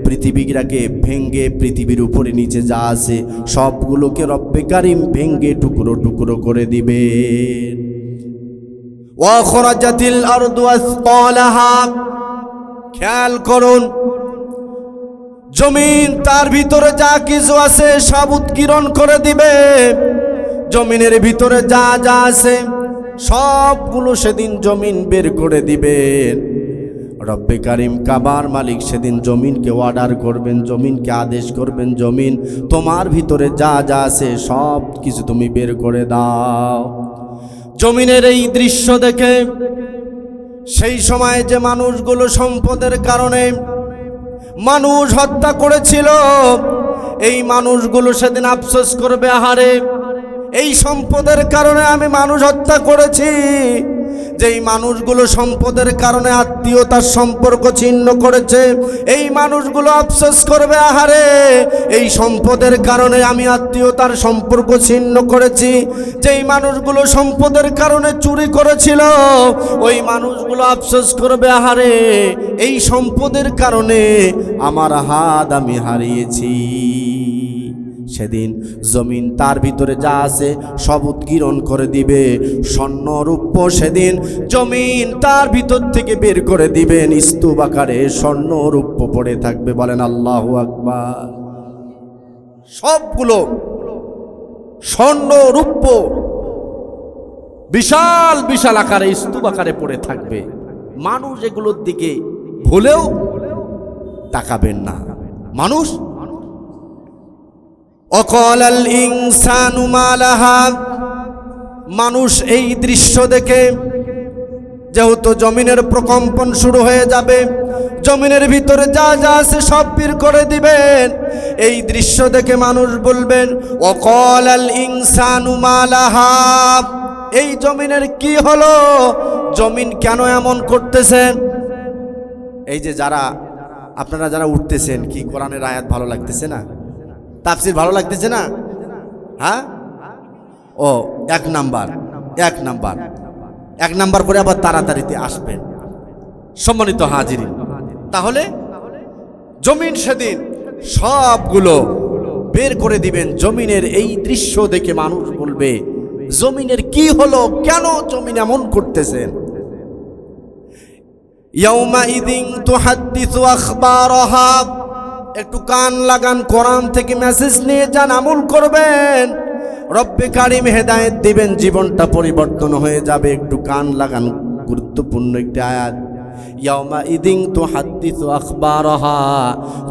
Speaker 1: পৃথিবীটাকে ভেঙ্গে পৃথিবীর উপরে নিচে যা আছে সবগুলোকে রব্বে কারীম ভেঙ্গে টুকরো টুকরো করে দিবেন। ওয়াখরাজাতিল আরদু আসকালাহা, খেয়াল করুন, জমিন তার ভিতরে যা কিছু আছে সব উৎকীর্ণ করে দিবে। জমিনের ভিতরে যা যা আছে সবগুলো সেদিন জমিন বের করে দিবেন। রব্বে কারিম কাবার মালিক সেদিন জমিনকে অর্ডার করবেন, জমিনকে আদেশ করবেন, জমিন তোমার ভিতরে যা যা আছে সব কিছু তুমি বের করে দাও। জমিনের এই দৃশ্য দেখে সেই সময় যে মানুষগুলো সম্পদের কারণে মানুষ হত্যা করেছিল, এই মানুষগুলো সেদিন আফসোস করবে, আহারে এই সম্পদের কারণে আমি মানুষ হত্যা করেছি। যেই মানুষগুলো সম্পদের কারণে আত্মীয়তার সম্পর্ক ছিন্ন করেছে, এই মানুষগুলো আফসোস করবে, আহারে এই সম্পদের কারণে আমি আত্মীয়তার সম্পর্ক ছিন্ন করেছি। যেই মানুষগুলো সম্পদের কারণে চুরি করেছিল, ওই মানুষগুলো আফসোস করবে, আহারে এই সম্পদের কারণে আমার হাত আমি হারিয়েছি। সেদিন জমিন তার ভিতরে যা আছে সব উৎকীর্ণ করে দিবে, স্বর্ণ রূপ্য সেদিন জমিন তার ভিতর থেকে বের করে দিবেন, স্তূপ আকারে স্বর্ণ রূপ্য পড়ে থাকবে। বলেন আল্লাহু আকবার। সবগুলো স্বর্ণ রূপ্য বিশাল বিশাল আকারে স্তূপ আকারে পড়ে থাকবে। মানুষ এগুলোর দিকে ভুলেও তাকাবেন না। মানুষ অকালাল ইনসানু মা লাহা, মানুষ এই দৃশ্য দেখে যেহেতু জমিনের প্রকম্পন শুরু হয়ে যাবে, জমিনের ভিতরে যা যা আছে সব বের করে দিবেন। এই দৃশ্য দেখে মানুষ বলবেন অকালাল ইনসানু মা লাহা, এই জমিনের কি হলো, জমিন কেন এমন করতেছেন? এই যে যারা আপনারা যারা উঠতেছেন, কি কোরআনের আয়াত ভালো লাগতেছে না? তাফসীর ভালো লাগতেছে না? হ্যাঁ, ও এক নাম্বার করে আবার তাড়াতাড়িতে আসবেন সম্মানিত হাজিরিন। তাহলে জমিন সেদিন সবগুলো বের করে দিবেন। জমিনের এই দৃশ্য দেখে মানুষ বলবে জমিনের কি হলো, কেন জমিন এমন করতেছেন? ইয়াউমাইযিন তুহাদ্দিসু আখবারাহা, একটু কান লাগান, কোরআন থেকে মেসেজ নিয়ে যান, আমল করবেন, রব্বে কারিম হেদায়েত দিবেন, জীবনটা পরিবর্তন হয়ে যাবে। একটু কান লাগান, গুরুত্বপূর্ণ একটি আয়াত। ইয়াউমাইযিন তুহাদ্দিসু আখবারাহা,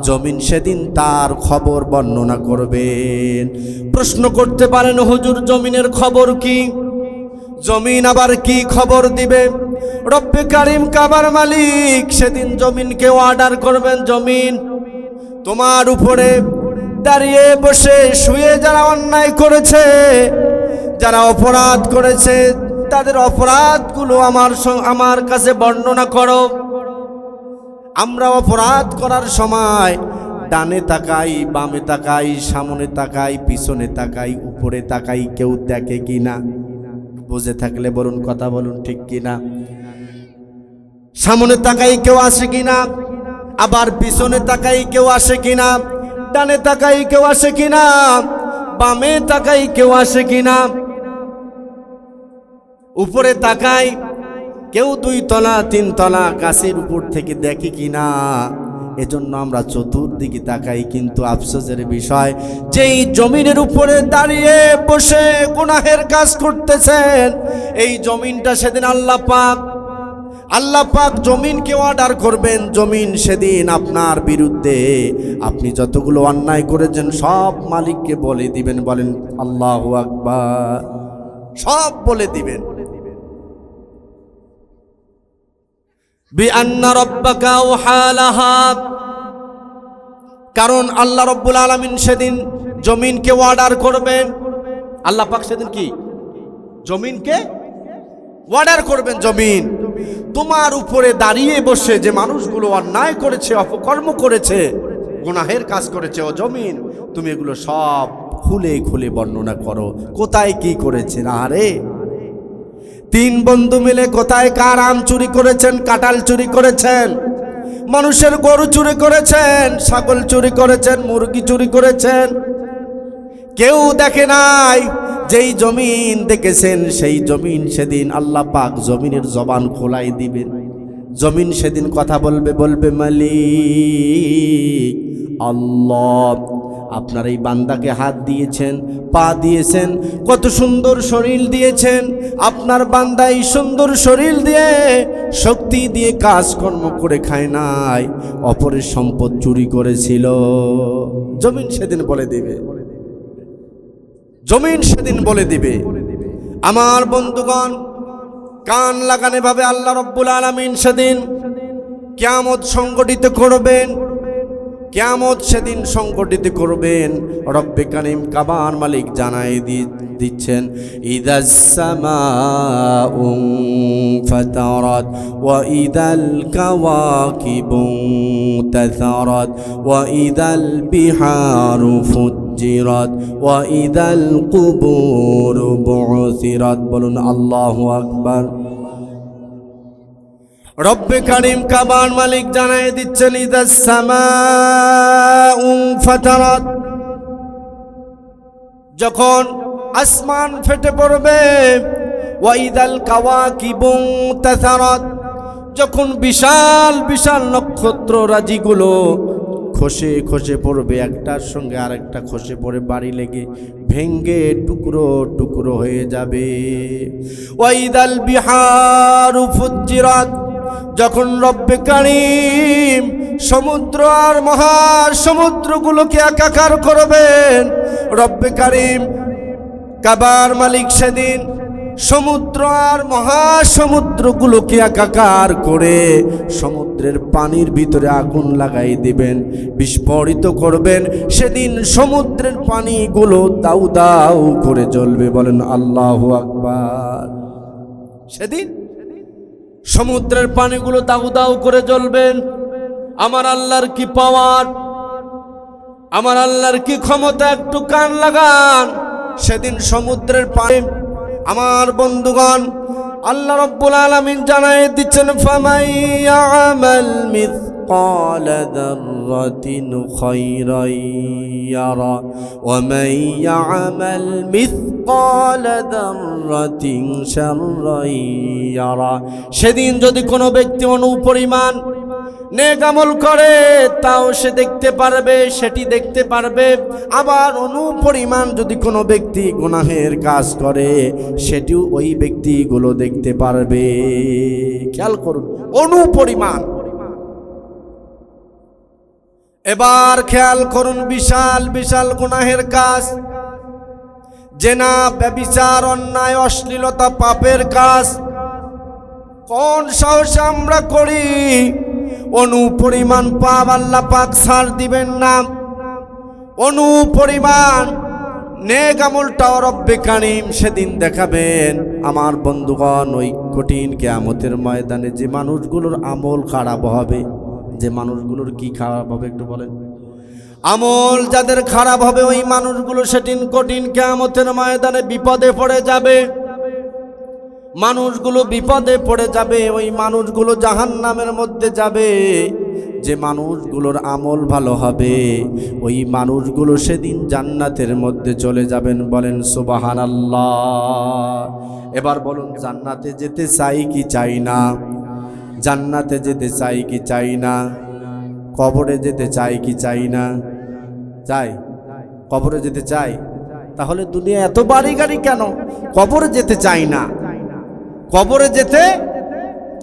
Speaker 1: জমিন সেদিন তার খবর বর্ণনা করবেন। প্রশ্ন করতে পারেন হুজুর জমিনের খবর কি? জমিন আবার কি খবর দিবে? রব্বে কারিম কাবার মালিক সেদিন জমিনকে অর্ডার করবেন, জমিন তোমার উপরে দাঁড়িয়ে বসে শুয়ে যারা অন্যায় করেছে, যারা অপরাধ করেছে, তাদের অপরাধগুলো আমার কাছে বর্ণনা করো। আমরা অপরাধ করার সময় ডানে তাকাই, বামে তাকাই, সামনে তাকাই, পিছনে তাকাই, উপরে তাকাই, কেউ দেখে কিনা? বুঝে থাকলে বলুন, কথা বলুন, ঠিক কিনা? সামনে তাকাই কেউ আসে কিনা, আবার পিছনে তাকাই কেউ আসে কিনা, ডানে তাকাই কেউ আসে কিনা, বামে তাকাই কেউ আসে কিনা, উপরে তাকাই কেউ 2 তলা 3 তলা গাছের উপর থেকে দেখে কিনা। এজন্য আমরা চতুর্দিকে তাকাই, কিন্তু আফসোসের বিষয় যেই জমিনের উপরে দাঁড়িয়ে বসে গুনাহের কাজ করতেছেন, এই জমিনটা সেদিন আল্লাহ পাক জমিনকে অর্ডার করবেন। জমিন সেদিন আপনার বিরুদ্ধে আপনি যতগুলো অন্যায় করেছেন সব মালিককে বলে দিবেন। বলেন আল্লাহু আকবার। সব বলে দিবেন। বিআন্না রাব্বাকা আওহা লাহা, কারণ আল্লাহ রাব্বুল আলামিন সেদিন জমিনকে অর্ডার করবেন। আল্লাহ পাক সেদিন কি জমিনকে অর্ডার করবেন, জমিন তোমার উপরে দাঁড়িয়ে বসে যে মানুষগুলো অন্যায় করেছে, অপকর্ম করেছে, গুনাহের কাজ করেছে, ও জমিন তুমি এগুলো সব খুলে খুলে বর্ণনা করো, কোথায় কি করেছে। না রে, 3 বন্ধু মিলে কোথায় কার আম চুরি করেছেন, কাঁঠাল চুরি করেছেন, মানুষের গরু চুরি করেছেন, ছাগল চুরি করেছেন, মুরগি চুরি করেছেন, কেউ দেখে নাই। যেই জমিন দেখেছেন সেই জমিন সেদিন আল্লাহ পাক জমিনের জবান খোলাই দিবেন। জমিন সেদিন কথা বলবে মালিক আল্লাহ, আপনার এই বান্দাকে হাত দিয়েছেন, পা দিয়েছেন, কত সুন্দর শরীর দিয়েছেন, আপনার বান্দা এই সুন্দর শরীর দিয়ে শক্তি দিয়ে কাজকর্ম করে খায় নাই, অপরের সম্পদ চুরি করেছিল। জমিন সেদিন বলে দিবে, জমিন সেদিন বলে দিবে। আমার বন্ধুগণ, কান লাগানে ভাবে আল্লাহ রাব্বুল আলামিন সেদিন কিয়ামত সংগঠিত করবেন। কিয়ামত সেদিন সংগঠিত করবেন। রব্বে কারীম কাবার মালিক জানায় দিচ্ছেন, ইদাস সামাউ ফাতারাত ওয়া ইদাল কাওয়াকিবু তাসারাত ওয়া ইদাল বিহারু ফুজ্জিরাত ওয়া ইদাল কুবুরু বু'সিরাত। বলুন আল্লাহু আকবার। রব্বে কারীম কাবার মালিক জানায় দিচ্ছেন, ইদাস সামাউ ফাতারাত, যখন আসমান ফেটে পড়বে, ওয়া ইদাল কাওয়াকিবু তাসারাত, যখন বিশাল বিশাল নক্ষত্র রাজিগুলো খসে খসে পড়বে, একটার সঙ্গে আরেকটা খসে পড়ে বাড়ি লেগে ভেঙ্গে টুকরো টুকরো হয়ে যাবে। ওয়া ইদাল বিহারু ফুজ্জিরাত, যখন রব্বে কারীম সমুদ্র আর মহাসমুদ্রগুলোকে একাকার করবেন। রব্বে কারীম কাবার মালিক সেদিন সমুদ্র আর মহাসমুদ্রগুলোকে একাকার করে সমুদ্রের পানির ভিতরে আগুন লাগাই দিবেন, বিস্ফোরিত করবেন। সেদিন সমুদ্রের পানিগুলো দাউ দাউ করে জ্বলবে। বলেন আল্লাহু আকবার। সেদিন সমুদ্রের পানিগুলো দাউ দাউ করে জ্বলবেন। আমার আল্লাহর কি পাওয়ার, আমার আল্লাহর কি ক্ষমতা, একটু কান লাগান। সেদিন সমুদ্রের পানি, আমার বন্ধুগণ, আল্লাহ রাব্বুল আলামিন জানায় দিচ্ছেন, ফামাই ইয়ামাল মিসকালা যাররাতিন খায়রান ইয়ারা ওয়া মান ইয়ামাল মিসকালা যাররাতিন শাররান ইয়ারা। সেদিন যদি কোনো ব্যক্তি অনুপরিমাণ নেক আমল করে, তাও সে দেখতে পারবে, সেটি দেখতে পারবে। আবার অনুপরিমাণ যদি কোনো ব্যক্তি গুনাহের কাজ করে, সেটিও ওই ব্যক্তিগুলো দেখতে পারবে। খেয়াল করুন, অনুপরিমাণ। এবার খেয়াল করুন, বিশাল বিশাল গুনাহের কাজ, জেনা, ব্যভিচার, অন্যায়, অশ্লীলতা, পাপের কাজ কোন সাহসে আমরা করি? অনুপরিমাণ পাপ আল্লাহ পাক ছাড় দিবেন না। অনুপরিমাণ নেক আমলটাও রব্বে কারীম সেদিন দেখাবেন। আমার বন্ধুগণ, ওই কঠিন কিয়ামতের ময়দানে যে মানুষগুলোর আমল খারাপ হবে, যে মানুষগুলোর কি খারাপ হবে একটু বলেন? আমল যাদের খারাপ হবে, ওই মানুষগুলো সেদিন কঠিন কিয়ামতের ময়দানে বিপদে পড়ে যাবে। মানুষগুলো বিপদে পড়ে যাবে, ওই মানুষগুলো জাহান্নামের মধ্যে যাবে। যে মানুষগুলোর আমল ভালো হবে, ওই মানুষগুলো সেদিন জান্নাতের মধ্যে চলে যাবেন। বলেন সুবহানাল্লাহ। এবার বলুন, জান্নাতে যেতে চাই কি চাই না? জান্নাতে যেতে চাই কি চাই না? কবরে যেতে চাই কি চাই না? চাই। কবরে যেতে চাই। তাহলে দুনিয়া এত বাড়ি গাড়ি কেন? কবরে যেতে চাই না, কবরে যেতে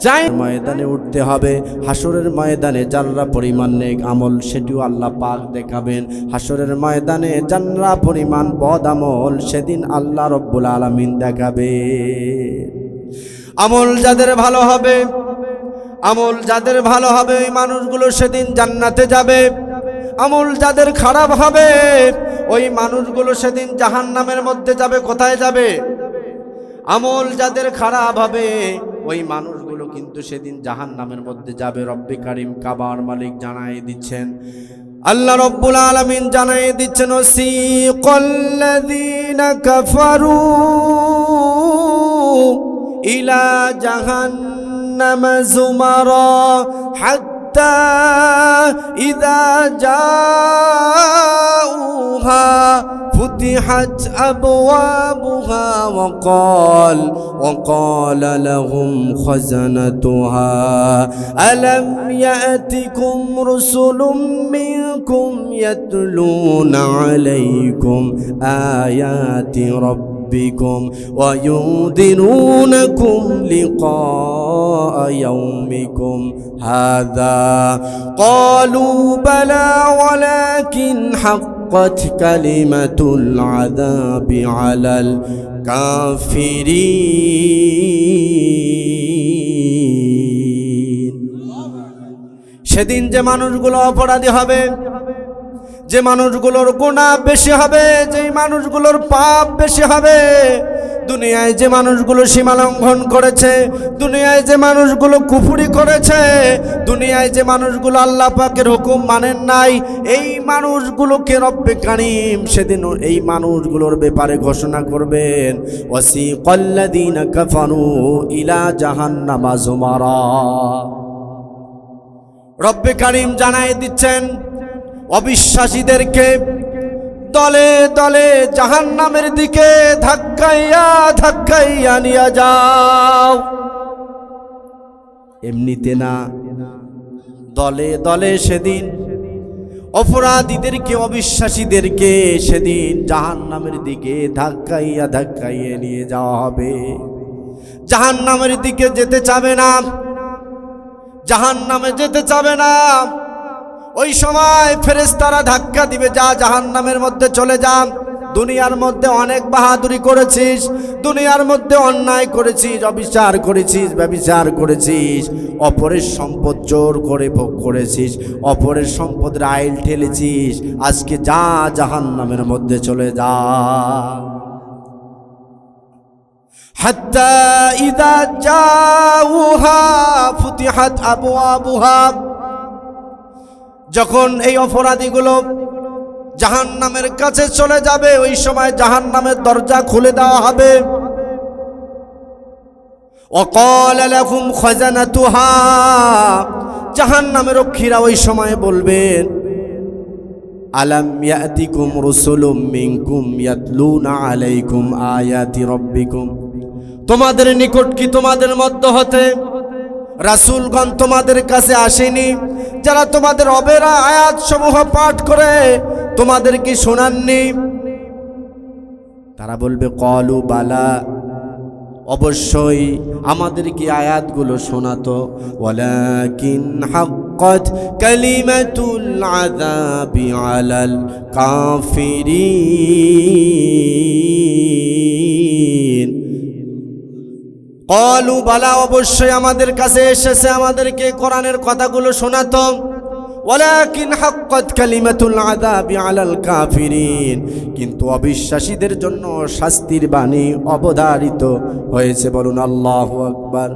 Speaker 1: চাই। ময়দানে উঠতে হবে, হাসরের ময়দানে যারা পরিমাণ নেক আমল, সেটিও আল্লাহ পাক দেখাবেন। হাসরের ময়দানে যারা পরিমাণ বদ আমল, সেদিন আল্লাহ রব্বুল আলামিন দেখাবে। আমল যাদের ভালো হবে, আমল যাদের ভালো হবে, ওই মানুষগুলো সেদিন জান্নাতে যাবে। আমল যাদের খারাপ হবে, ওই মানুষগুলো সেদিন জাহান্নামের মধ্যে যাবে। কোথায় যাবে? আমল যাদের খারাপ হবে, ওই মানুষগুলো কিন্তু সেদিন জাহান্নামের মধ্যে যাবে। রব্বে কারীম কাবার মালিক জানায় দিচ্ছেন, আল্লাহ রব্বুল আলামিন জানায় দিচ্ছেন, ওয়াসিকাল্লাযীনা কাফারু ইলা জাহান্নামা যুমারা হাত্তা ইযা জাউহা ফুতিহাত আবওয়াবুহা وقال لهم خزنتها ألم يأتكم رسل منكم يتلون عليكم آيات ربكم ربكم وينذرونكم لقاء يومكم هذا قالوا بلى ولكن حقت كلمة العذاب على الكافرين সেদিন যে মানুষগুলো অপরাধী হবে, যে মানুষগুলোর গুনাহ বেশি হবে, যে মানুষগুলোর পাপ বেশি হবে, দুনিয়ায় যে মানুষগুলো সীমা লঙ্ঘন করেছে, দুনিয়ায় যে মানুষগুলো কুফরি করেছে, দুনিয়ায় যে মানুষগুলো আল্লাহ পাকের হুকুম মানেন নাই, এই মানুষগুলোকে রব্বে কারীম সেদিন এই মানুষগুলোর ব্যাপারে ঘোষণা করবেন, ওয়াসিকাল্লাযীনা কাফারু ইলা জাহান্নামা যুমারা। রব্বে কারীম জানায় দিচ্ছেন অবিশ্বাসীদেরকে দলে দলে জাহান্নামের দিকে ধাক্কাইয়া ধাক্কাইয়া নিয়ে যাও। এমনিতে না, দলে দলে সেদিন অপরাধীদেরকে, অবিশ্বাসীদেরকে সেদিন জাহান্নামের দিকে ধাক্কাইয়া ধাক্কাইয়া নিয়ে যাওয়া হবে। জাহান্নামের দিকে যেতে চাবে না, জাহান্নামে যেতে চাবে না। ওই সময় ফেরেশতারা ধাক্কা দিবে, যা জাহান্নামের মধ্যে চলে যা। দুনিয়ার মধ্যে অনেক বাহাদুরি করেছিস, দুনিয়ার মধ্যে অন্যায় করেছিস, অবিচার করেছিস, ব্যভিচার করেছিস, অপরের সম্পদ জোর করে ভোগ করেছিস, অপরের সম্পদের আইল ঠেলেছিস। আজকে যা জাহান্নামের মধ্যে চলে যা। হাত্তা ইযা জাউহা ফুতিহাত আবওয়াবুহা, যখন এই অপরাধীগুলো জাহান্নামের কাছে চলে যাবে, ওই সময় জাহান্নামের দরজা খুলে দেওয়া হবে। ওয়াকালা লাকুম খাজানাতুহা, জাহান্নামের রক্ষীরা ওই সময় বলবেন, আলাম ইয়াতিকুম রুসুলুম মিনকুম ইয়াতলুনা আলাইকুম আয়াতি রাব্বিকুম, তোমাদের নিকট কি তোমাদের মধ্য হতে রাসূলগণ তোমাদের কাছে আসেনি, যারা তোমাদের রবের আয়াত সমূহ পাঠ করে তোমাদের কি শোনাননি? তারা বলবে ক্বালু বালা, অবশ্যই আমাদের কি আয়াতগুলো শোনাতো। ওয়ালাকিন হাক্কাত কালিমাতুল আযাবি আলাল কাফিরিন, ক্বালু বালা, অবশ্যই আমাদের কাছে এসেছে, আমাদেরকে কোরআনের কথাগুলো শোনাতো। ওয়ালাকিন হাক্কাত কালিমাতুল আযাবি আলাল কাফিরিন, কিন্তু অবিশ্বাসীদের জন্য শাস্তির বাণী অবধারিত হয়েছে। বলুন আল্লাহু আকবার।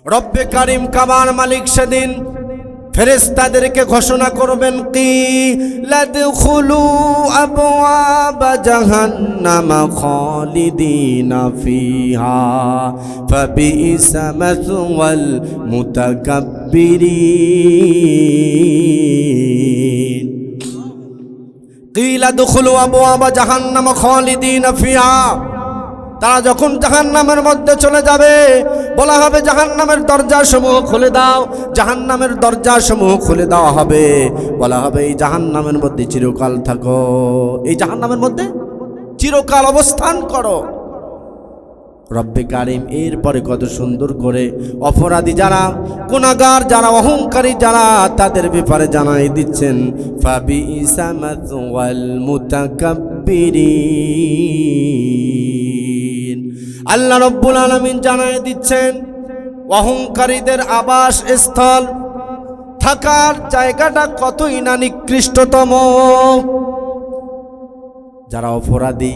Speaker 1: রব্বে কারীম কাবার মালিক সেদিন ফেরেশতাদেরকে ঘোষণা করবেন, কিলা দুখুলু আবওয়াবা জাহান্নামা খালিদিনা ফিহা ফাবিইসা মাসওয়াল মুতাকাব্বিরিন। কিলা দুখুলু আবওয়াবা জাহান্নামা খালিদিনা ফিহা, তারা যখন জাহান্নামের মধ্যে চলে যাবে, বলা হবে জাহান্নামের দরজাসমূহ খুলে দাও, জাহান্নামের দরজাসমূহ খুলে দেওয়া হবে। বলা হবে এই জাহান্নামের মধ্যে চিরকাল থাকো, এই জাহান্নামের মধ্যে চিরকাল অবস্থান করো। রব্বে কারীম এরপরে কত সুন্দর করে অপরাধী যারা, গুনাহগার যারা, অহংকারী যারা, তাদের ব্যাপারে জানাই দিচ্ছেন, ফাবিইসা মাসওয়াল মুতাকাব্বিরিন। আল্লাহ রব্বুল আলামিন জানাই দিচ্ছেন অহংকারীদের আবাস স্থল, থাকার জায়গাটা কতই না নিকৃষ্টতম। যারা অপরাধী,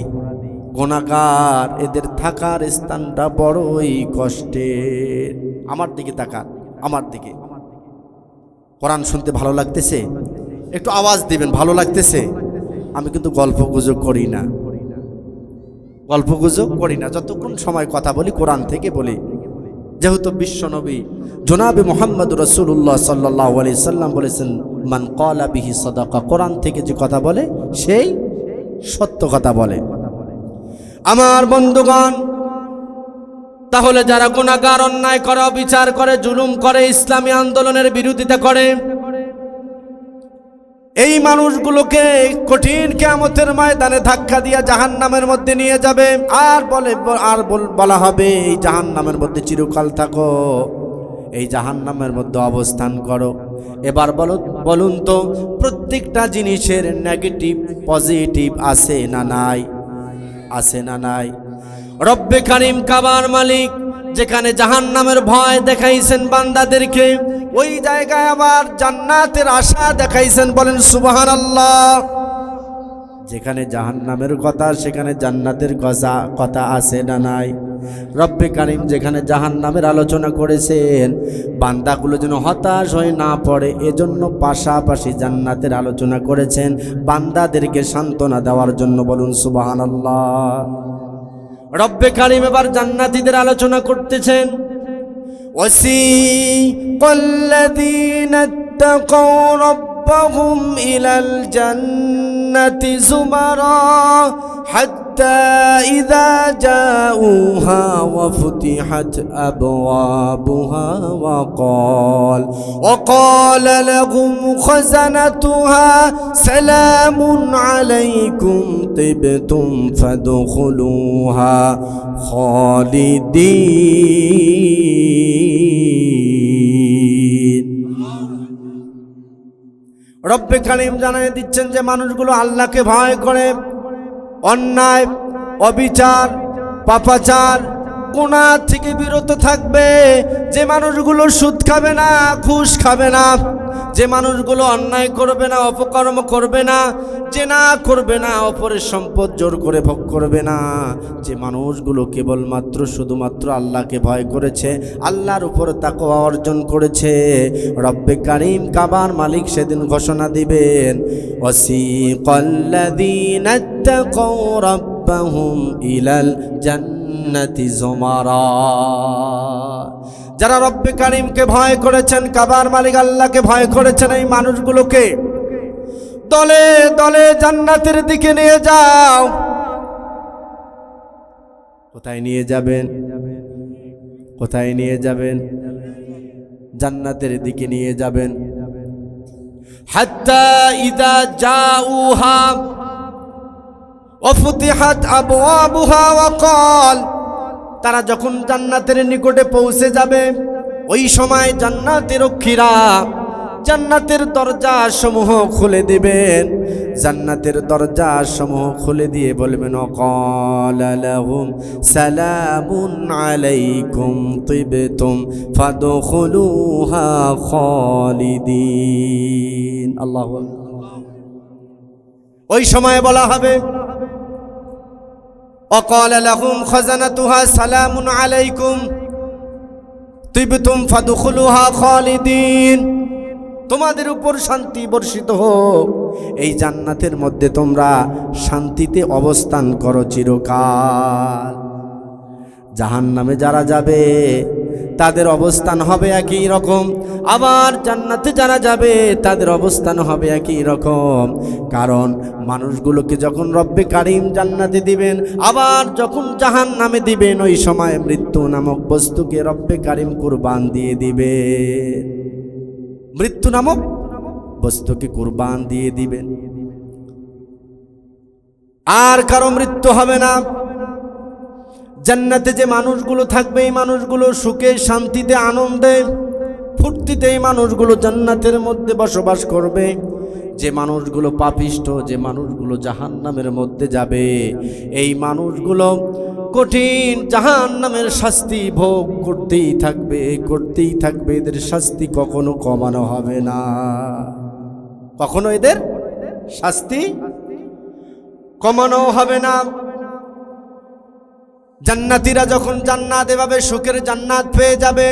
Speaker 1: গুনাহগার, এদের থাকার স্থানটা বড়ই কষ্টের। আমার দিকে তাকান, আমার দিকে। কোরআন শুনতে ভালো লাগতেছে? একটু আওয়াজ দিবেন, ভালো লাগতেছে? আমি কিন্তু গল্পগুজব করি না, গল্পগুজব করি না। যতক্ষণ সময় কথা বলি কোরআন থেকে বলি। যেহেতু বিশ্বনবী জনাবে মুহাম্মদ রাসূলুল্লাহ সাল্লাল্লাহু আলাইহি সাল্লাম বলেছেন, মান ক্বালা বিহি সাদাকা, কোরআন থেকে যে কথা বলে সেই সত্য কথা বলে। আমার বন্ধুগণ, তাহলে যারা গুনাহগার, অন্যায় করে, বিচার করে, জুলুম করে, ইসলামী আন্দোলনের বিরোধিতা করে, এই মানুষগুলোকে কঠিন কিয়ামতের ময়দানে ধাক্কা দিয়া জাহান্নামের মধ্যে নিয়ে যাবে, আর বলা হবে এই জাহান্নামের মধ্যে চিরকাল থাকো, এই জাহান্নামের মধ্যে অবস্থান করো। এবার বলুন তো, প্রত্যেকটা জিনিসের নেগেটিভ পজিটিভ আছে না নাই? আছে না নাই? রব্বে কারিম কাবার মালিক যেখানে জাহান্নামের ভয় দেখাইছেন বান্দাদেরকে, ওই জায়গায় আবার জান্নাতের আশা দেখাইছেন। বলেন সুবহানাল্লাহ। যেখানে জাহান্নামের কথা সেখানে জান্নাতের কথা আছে না নাই? রব্বে কারিম যেখানে জাহান্নামের আলোচনা করেছেন, বান্দাগুলো যেন হতাশ হয়ে না পড়ে এজন্য পাশাপাশি জান্নাতের আলোচনা করেছেন বান্দাদেরকে সান্ত্বনা দেওয়ার জন্য। বলুন সুবহানাল্লাহ। রব্বে কারিম এবার জান্নাতীদের আলোচনা করতেছেন। ওয়াসিকাল্লাযীনা ইত্তাকাউ রাব্বাহুম ইলাল জান্নাতি যুমারা হাত্তা ইযা জাউহা ওয়া ফুতিহাত আবওয়াবুহা ওয়া ক্বালা লাহুম খাযানাতুহা সালামুন আলাইকুম তিবতুম ফাদখুলুহা খালিদিন। রব্বে কারিম জানাই দিচ্ছেন যে মানুষগুলো আল্লাহকে ভয় করে, অন্যায় অবিচার পাপাচার গুনাহ থেকে বিরত থাকবে, যে মানুষগুলো সুদ খাবে না, ঘুষ খাবে না, যে মানুষগুলো অন্যায় করবে না, অপকর্ম করবে না, জেনা করবে না, অপরের সম্পদ জোর করে ভোগ করবে না, যে মানুষগুলো কেবলমাত্র শুধুমাত্র আল্লাহকে ভয় করেছে, আল্লাহর উপর তাকওয়া অর্জন করেছে, রব্বে কারিম কাবার মালিক সেদিন ঘোষণা দিবেন, ওয়াসিকাল্লাযীনা ইত্তাকাউ রাব্বাহুম ইলাল জান্নাতি যুমারা। যারা রব্বে কারিমকে ভয় করেছেন, কাবার মালিক আল্লাহকে ভয় করেছেন, এই মানুষগুলোকে দলে দলে জান্নাতের দিকে নিয়ে যাও। কোথায় নিয়ে যাবেন? কোথায় নিয়ে যাবেন? জান্নাতের দিকে নিয়ে যাবেন। হাত্তা ইযা জাউহা ওয়া ফুতিহাত আবওয়াবুহা ওয়া ক্বাল, তারা যখন জান্নাতের নিকটে পৌঁছে যাবে, ওই সময় জান্নাতের রক্ষীরা জান্নাতের দরজা সমূহ খুলে দিবেন। জান্নাতের দরজা সমূহ খুলে দিয়ে বলবেন, ক্বালা লাহুম সালামুন আলাইকুম তিবতুম ফাদখুলুহা খালিদিন। আল্লাহু আকবার। ওই সময় বলা হবে, وقال لهم خزنتها سلام عليكم طبتم فادخلوها خالدين, তোমাদের উপর শান্তি বর্ষিত হোক, এই জান্নাতের মধ্যে তোমরা শান্তিতে অবস্থান করো চিরকাল। জাহান্নামে যারা যাবে তাদের অবস্থান হবে একই রকম, আবার জান্নাতে যারা যাবে তাদের অবস্থান হবে একই রকম। কারণ মানুষগুলোকে যখন রব্বে কারিম জান্নাতে দিবেন, আবার যখন জাহান্নামে দিবেন, ওই সময় মৃত্যু নামক বস্তুকে রব্বে কারিম কুরবান দিয়ে দিবে। মৃত্যু নামক বস্তুকে কুরবান দিয়ে দিবেন, আর কারো মৃত্যু হবে না। জান্নাতে যে মানুষগুলো থাকবে, এই মানুষগুলো সুখে শান্তিতে আনন্দে ফুর্তিতে এই মানুষগুলো জান্নাতের মধ্যে বসবাস করবে। যে মানুষগুলো পাপিষ্ঠ, যে মানুষগুলো জাহান্নামের মধ্যে যাবে, এই মানুষগুলো কঠিন জাহান্নামের শাস্তি ভোগ করতেই থাকবে, করতেই থাকবে। এদের শাস্তি কখনো কমানো হবে না, কখনো এদের শাস্তি কমানো হবে না। জান্নাতীরা যখন জান্নাত এভাবে সুখের জান্নাত পেয়ে যাবে,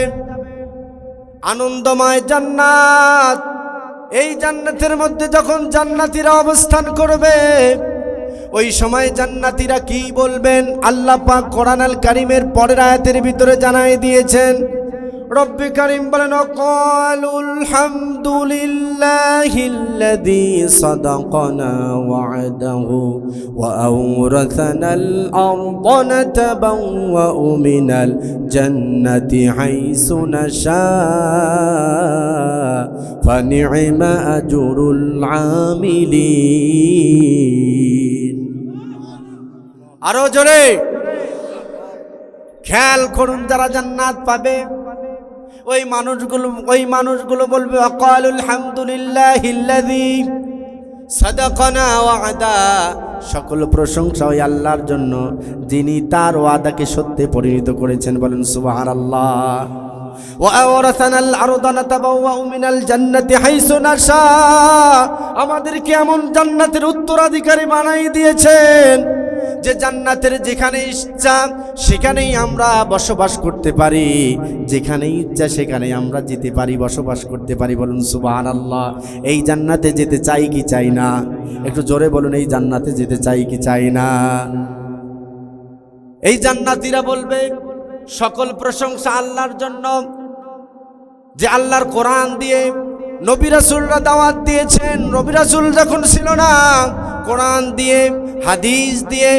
Speaker 1: আনন্দময় জান্নাত, এই জান্নাতের মধ্যে যখন জান্নাতীরা অবস্থান করবে, ওই সময় জান্নাতীরা কি বলবেন? আল্লাহ পাক কোরআন আল কারীমের পরের আয়াতের ভিতরে জানাই দিয়েছেন, রব্বে কারীম বলেন ক্বালুল হামদুলিল্লাহিল্লাযী সাদাকানা ওয়া'দাহু ওয়া আওরাসানাল আরদা নাতাবাওয়াউ মিনাল জান্নাতি হাইসু নাশা ফানি'মা আজরুল আমিলিন। আরো জোরে খেয়াল করুন, যারা জান্নাত পাবে ওই মানুষগুলো বলবে ওয়াকালুল হামদুলিল্লাহিল্লাযী সাদাকানা ওয়া'দা, সকল প্রশংসা ওই আল্লাহর জন্য যিনি তার ওয়াদাকে সত্যে পরিণত করেছেন। বলেন সুবহানাল্লাহ। ওয়া আওরাসানাল আরদা নাতাবাওয়াউ মিনাল জান্নাতি হাইসু নাশা, আমাদেরকে এমন জান্নাতের উত্তরাধিকারী বানাই দিয়েছেন যে জান্নাতের যেখানে ইচ্ছা সেখানেই আমরা বসবাস করতে পারি, যেখানে ইচ্ছা সেখানেই আমরা যেতে পারি, বসবাস করতে পারি। বলুন সুবহানাল্লাহ। এই জান্নাতে যেতে চাই কি চাই না? একটু জোরে বলুন, এই জান্নাতে যেতে চাই কি চাই না? এই জান্নাতীরা বলবে সকল প্রশংসা আল্লাহর জন্য, যে আল্লাহর কোরআন দিয়ে নবী রাসূলরা দাওয়াত দিয়েছেন। নবী রাসূল যখন ছিল না, কোরআন দিয়ে হাদিস দিয়ে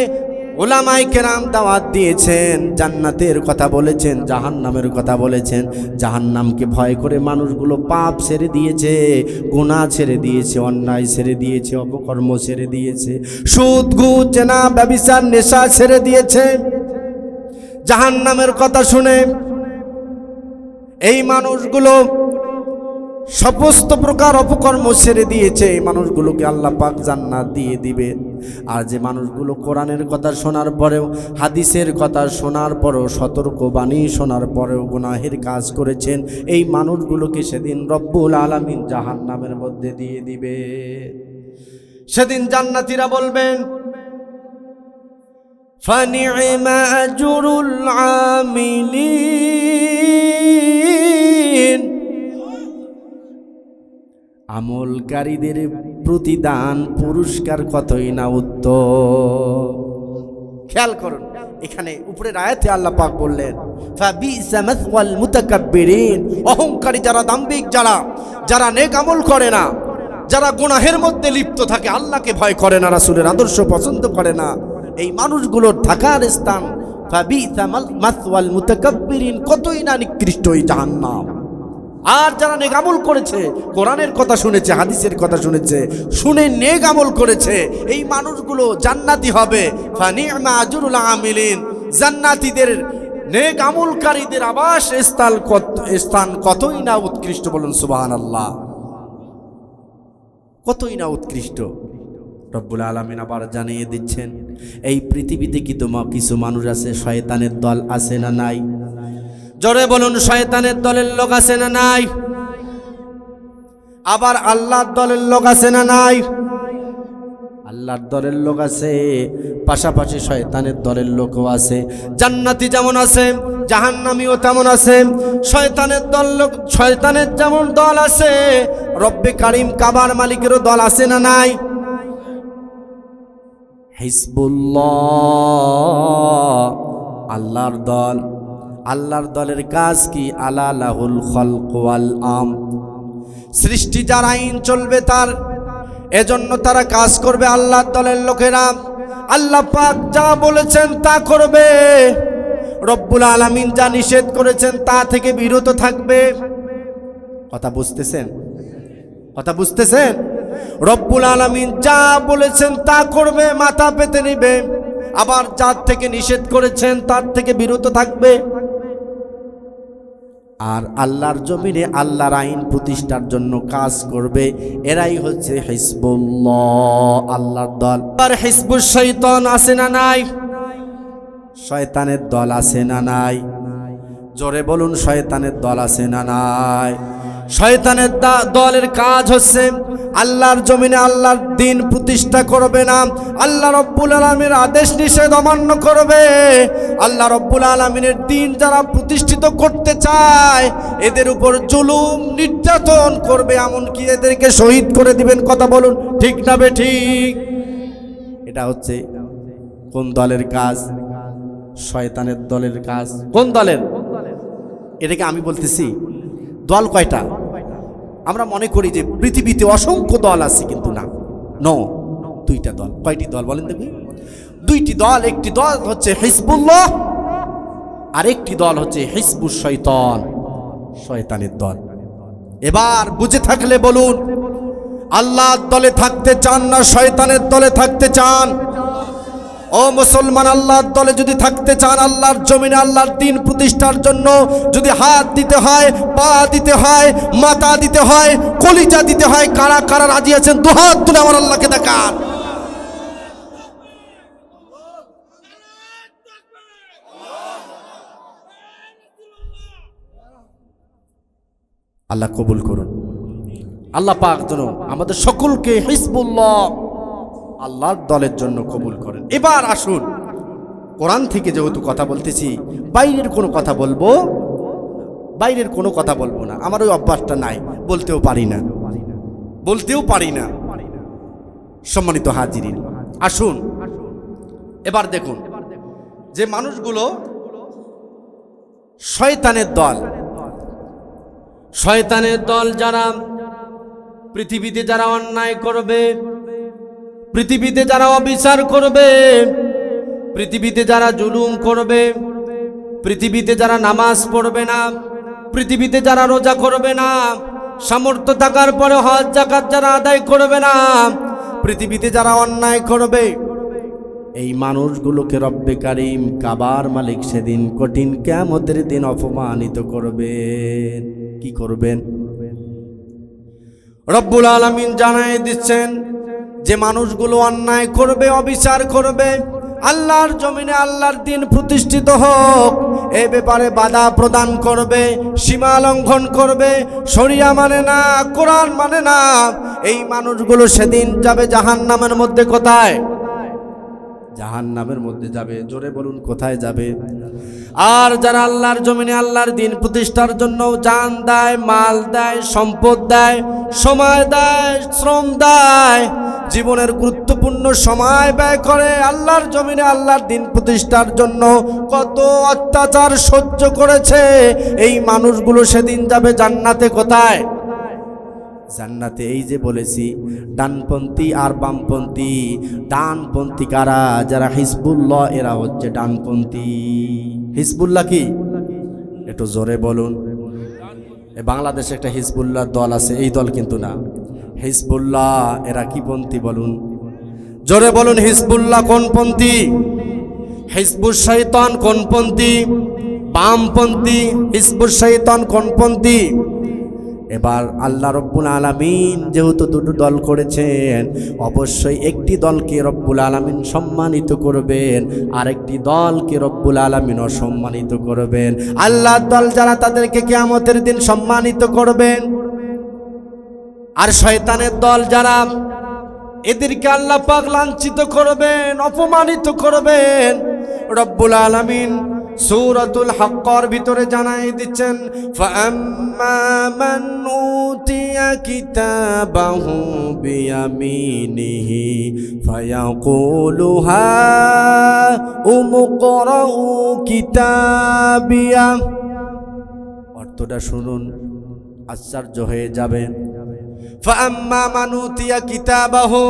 Speaker 1: উলামায়ে কেরাম দাওয়াত দিয়েছেন, জান্নাতের কথা বলেছেন, জাহান্নামের কথা বলেছেন। জাহান্নামকে ভয় করে মানুষগুলো পাপ ছেড়ে দিয়েছে, গুনাহ ছেড়ে দিয়েছে, অন্যায় ছেড়ে দিয়েছে, অপকর্ম ছেড়ে দিয়েছে, সুদ ঘুষ জেনা ব্যভিচার নেশা ছেড়ে দিয়েছে। জাহান্নামের কথা শুনে এই মানুষগুলো সমস্ত প্রকার অপকর্ম ছেড়ে দিয়েছে। এই মানুষগুলোকে আল্লাহ পাক জান্নাত দিয়ে দিবে। আর যে মানুষগুলো কোরআনের কথা শোনার পরেও, হাদিসের কথা শোনার পরেও, সতর্কবাণী শোনার পরেও গুনাহের কাজ করেছেন, এই মানুষগুলোকে সেদিন রব্বুল আলামিন জাহান্নামের মধ্যে দিয়ে দিবে। সেদিন জান্নাতীরা বলবেন ফানি'মা আজরুল আমিলিন, আমলকারীদের প্রতিদান পুরস্কার কতই না উত্তম। খেয়াল করুন, এখানে উপরের আয়াতে আল্লাহ পাক বললেন ফাবিসা মাসওয়াল মুতাকাব্বিরিন, অহংকারী যারা, দাম্ভিক যারা, যারা নেক আমল করে না, যারা গুনাহের মধ্যে লিপ্ত থাকে, আল্লাহকে ভয় করে না, রাসূলের আদর্শ পছন্দ করে না, এই মানুষগুলোর থাকার স্থান ফাবিসা মাসওয়াল মুতাকাব্বিরিন, কতই না নিকৃষ্ট এই জাহান্নাম। আর যারা নেক আমল করেছে, কোরআনের কথা শুনেছে, হাদিসের কথা শুনেছে, শুনে নেক আমল করেছে, এই মানুষগুলো জান্নাতি হবে। ফানি'মা আজরুল আমিলিন, জান্নাতীদের নেক আমলকারীদের আবাস স্থান কতই না উৎকৃষ্ট। বলুন সুবহানাল্লাহ, কতই না উৎকৃষ্ট। রব্বুল আলামিন আবার জানিয়ে দিচ্ছেন, এই পৃথিবীতে কি তোমার কিছু মানুষ আছে, শয়তানের দল আছে না নাই? জোরে বলুন, শয়তানের দলের লোক আছে না নাই? আবার আল্লাহর দলের লোক আছে না নাই? আল্লাহর দলের লোক আছে, পাশাপাশি শয়তানের দলের লোকও আছে। জান্নাতি যেমন আছে, জাহান্নামীও তেমন আছে। শয়তানের যেমন দল আছে, রব্বে কারীম কাবার মালিকেরও দল আছে না নাই? হিজবুল্লাহ, আল্লাহর দল। আল্লাহর দলের কাজ কি? আলা লাহুল খালকু ওয়াল আমর, সৃষ্টি যার আইন চলবে তার, এজন্য তারা কাজ করবে। আল্লাহর দলের লোকেরা আল্লাহ পাক যা বলেছেন তা করবে, রব্বুল আলামিন যা নিষেধ করেছেন তা থেকে বিরত থাকবে। কথা বুঝতেছেন? কথা বুঝতেছেন? রব্বুল আলামিন যা বলেছেন তা করবে, মাথা পেতে নিবে। আবার যার থেকে নিষেধ করেছেন তার থেকে বিরত থাকবে। আর আল্লাহর জমিনে আল্লাহর আইন প্রতিষ্ঠার জন্য কাজ করবে। এরাই হচ্ছে হিজবুল্লাহ, আল্লাহর দল। আর হিজবুশ শয়তান আছে না নাই? শয়তানের দল আছে না নাই? জোরে বলুন, শয়তানের দল আছে না নাই? শয়তানের দলের কাজ হচ্ছে আল্লাহর জমিনে আল্লাহর দ্বীন প্রতিষ্ঠা করবে না, আল্লাহ রব্বুল আলামিনের আদেশ নিষেধ অমান্য করবে। আল্লাহ রব্বুল আলামিনের দ্বীন যারা প্রতিষ্ঠিত করতে চায়, এদের উপর জুলুম নির্যাতন করবে, এমনকি এদেরকে শহীদ করে দিবেন। কথা বলুন, ঠিক না বেঠিক? এটা হচ্ছে কোন দলের কাজ? শয়তানের দলের কাজ। কোন দলের? এটাকে আমি বলতেছি। দল কয়টা? আমরা মনে করি যে পৃথিবীতে অসংখ্য দল আছে, কিন্তু না, নো, দুইটা দল। কয়টি দল বলেন দেখি? দুইটি দল। একটি দল হচ্ছে হিজবুল্লাহ, আর একটি দল হচ্ছে হিজবুশ শয়তান, শয়তানের দল। এবার বুঝে থাকলে বলুন, আল্লাহর দলে থাকতে চান না শয়তানের দলে থাকতে চান? ও মুসলমান, আল্লাহর দলে যদি থাকতে চান, আল্লাহর জমিনে আল্লাহর দ্বীন প্রতিষ্ঠার জন্য যদি হাত দিতে হয়, পা দিতে হয়, মাথা দিতে হয়, কলিজা দিতে হয়, কারা কারা রাজি আছেন দুহাত তুলে আমার আল্লাহকে দেখান। আল্লাহ কবুল করুন। আল্লাহ পাক যেন আমাদের সকলকে হিজবুল্লাহ, আল্লাহর দলের জন্য কবুল করেন। এবার আসুন, কোরআন থেকে যেহেতু কথা বলতেছি, বাইরের কোনো কথা বলবো, বাইরের কোনো কথা বলবো না। আমার ওই অভ্যাসটা নাই, বলতেও পারি না। সম্মানিত হাজিরিন, আসুন এবার দেখুন যে মানুষগুলো শয়তানের দল যারা পৃথিবীতে যারা অন্যায় করবে, পৃথিবীতে যারা অবিচার করবে, পৃথিবীতে যারা জুলুম করবে, পৃথিবীতে যারা নামাজ পড়বে না, পৃথিবীতে যারা রোজা করবে না, সামর্থ্য থাকার পরে হজ যাকাত যারা আদায় করবে না, পৃথিবীতে যারা অন্যায় করবে, এই মানুষগুলোকে রব্বে কারীম কাবার মালিক সেদিন কঠিন কিয়ামতের দিন অপমানিত করবেন। কি করবেন? রব্বুল আলামিন জানাই দিচ্ছেন যে মানুষগুলো অন্যায় করবে, অবিচার করবে, আল্লাহর জমিনে আল্লাহর দ্বীন প্রতিষ্ঠিত হোক এই ব্যাপারে বাধা প্রদান করবে, সীমা লঙ্ঘন করবে, শরিয়া মানে না, কোরআন মানে না, এই মানুষগুলো সেদিন যাবে জাহান্নামের মধ্যে। কোথায়? জাহান্নামের মধ্যে যাবে। জোরে বলুন, কোথায় যাবে? আর যারা আল্লাহর জমিনে আল্লাহর দ্বীন প্রতিষ্ঠার জন্য জান দেয়, মাল দেয়, সম্পদ দেয়, সময় দেয়, শ্রম দেয়, জীবনের গুরুত্বপূর্ণ সময় ব্যয় করে আল্লাহর জমিনে আল্লাহর দ্বীন প্রতিষ্ঠার জন্য, কত অত্যাচার সহ্য করেছে, এই মানুষগুলো সেদিন যাবে জান্নাতে। কোথায়? জান্নাতে। এই যে বলেছি ডানপন্থী আর বামপন্থী। ডানপন্থী কারা? যারা হিজবুল্লাহ, এরা হচ্ছে ডানপন্থী। হিজবুল্লাহ কি? একটু জোরে বলুন। বাংলাদেশে একটা হিজবুল্লাহ দল আছে, এই দল কিন্তু না। হিজবুল্লাহ এরা কি পন্থী বলুন? জোরে বলুন, হিজবুল্লাহ কোন পন্থী? হিজবুশ শয়তান কোন পন্থী? বামপন্থী। হিজবুশ শয়তান কোন পন্থী? এবার আল্লাহ রব্বুল আলামিন যেহেতু দুটো দল করেছেন, অবশ্যই একটি দলকে রব্বুল আলামিন সম্মানিত করবেন, আরেকটি দলকে রব্বুল আলামিন অসম্মানিত করবেন। আল্লাহর দল যারা, তাদেরকে কিয়ামতের দিন সম্মানিত করবেন, আর শয়তানের দল যারা, এদেরকে আল্লাহ পাক লাঞ্ছিত করবেন, অপমানিত করবেন। রব্বুল আলামিন সূরাতুল হাক্কার ভিতরে জানাই দিচ্ছেন, ফাআম্মা মান উতিয়া কিতাবাহু বিয়ামিনিহি ফায়াকুলু হা উমকরাউ কিতাবিয়া। অর্থটা শুনুন, আশ্চর্য হয়ে যাবেন। ফাআম্মা মান উতিয়া কিতাবাহু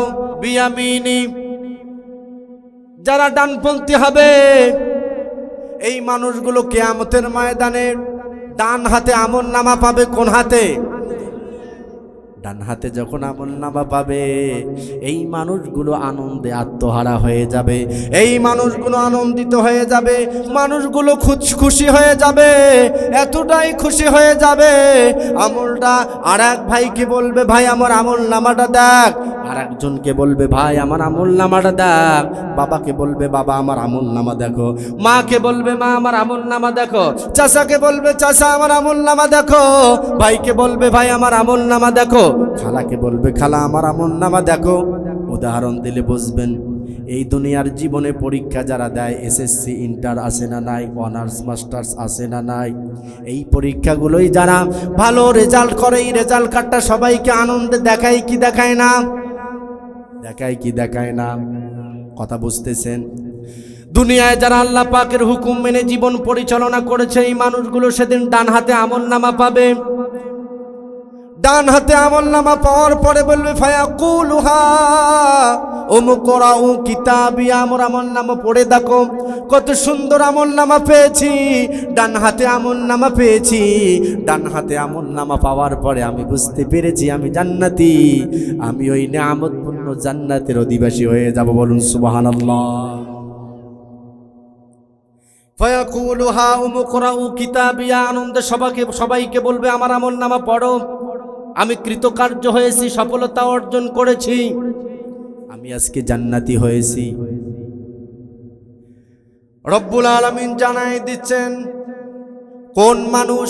Speaker 1: বিয়ামিনি, যারা ডানপন্থী হবে, এই মানুষগুলো কিয়ামতের ময়দানে ডান হাতে আমলনামা পাবে। কোন হাতে? ডান হাতে যখন আমলনামা পাবে, এই মানুষগুলো আনন্দে আত্মহারা হয়ে যাবে, এই মানুষগুলো আনন্দিত হয়ে যাবে, মানুষগুলো খুশি হয়ে যাবে, এতটাই খুশি হয়ে যাবে, আমলটা আর এক ভাইকে বলবে, ভাই আমার আমলনামাটা দেখ, আর একজনকে বলবে, ভাই আমার আমলনামাটা দেখ, বাবাকে বলবে, বাবা আমার আমলনামা দেখো, মাকে বলবে, মা আমার আমলনামা দেখো, চাচাকে বলবে, চাচা আমার আমলনামা দেখো, ভাইকে বলবে, ভাই আমার আমলনামা দেখো, খালাকে বলবে, খালা আমার আমলনামা দেখো। উদাহরণ দিলে বুঝবেন। এই দুনিয়ার জীবনে পরীক্ষা যারা দেয়, এসএসসি, ইন্টার আছে না নাই, অনার্স মাস্টার্স আছে না নাই, এই পরীক্ষাগুলোই যারা ভালো রেজাল্ট করে, এই রেজাল্ট কার্ডটা সবাইকে আনন্দে দেখায় কি দেখায় না? দেখায় কি দেখায় না? কথা বুঝতেছেন? দুনিয়ায় যারা আল্লাহ পাকের হুকুম মেনে জীবন পরিচালনা করেছে এই মানুষগুলো সেদিন ডান হাতে আমলনামা পাবে। ডান হাতে আমলনামা পাওয়ার পরে বলবে ফায়াকুলুহা উমকরাউ কিতাবিয়া, আমার আমলনামা পড়ে দেখো কত সুন্দর আমলনামা পেয়েছি, ডান হাতে আমলনামা পেয়েছি। ডান হাতে আমলনামা পাওয়ার পরে আমি বুঝতে পেরেছি আমি জান্নাতি, আমি ওই নিয়ামতপূর্ণ জান্নাতের অধিবাসী হয়ে যাব। বলুন সুবহানাল্লাহ। ফায়াকুলুহা উমকরাউ কিতাবিয়া, আনন্দে সবাইকে বলবে আমার আমলনামা পড়ো, আমি কৃতকার্য হয়েছি, সফলতা অর্জন করেছি, আমি আজকে জান্নাতি হয়েছি। রব্বুল আলামিন জানাই দিচ্ছেন কোন মানুষ,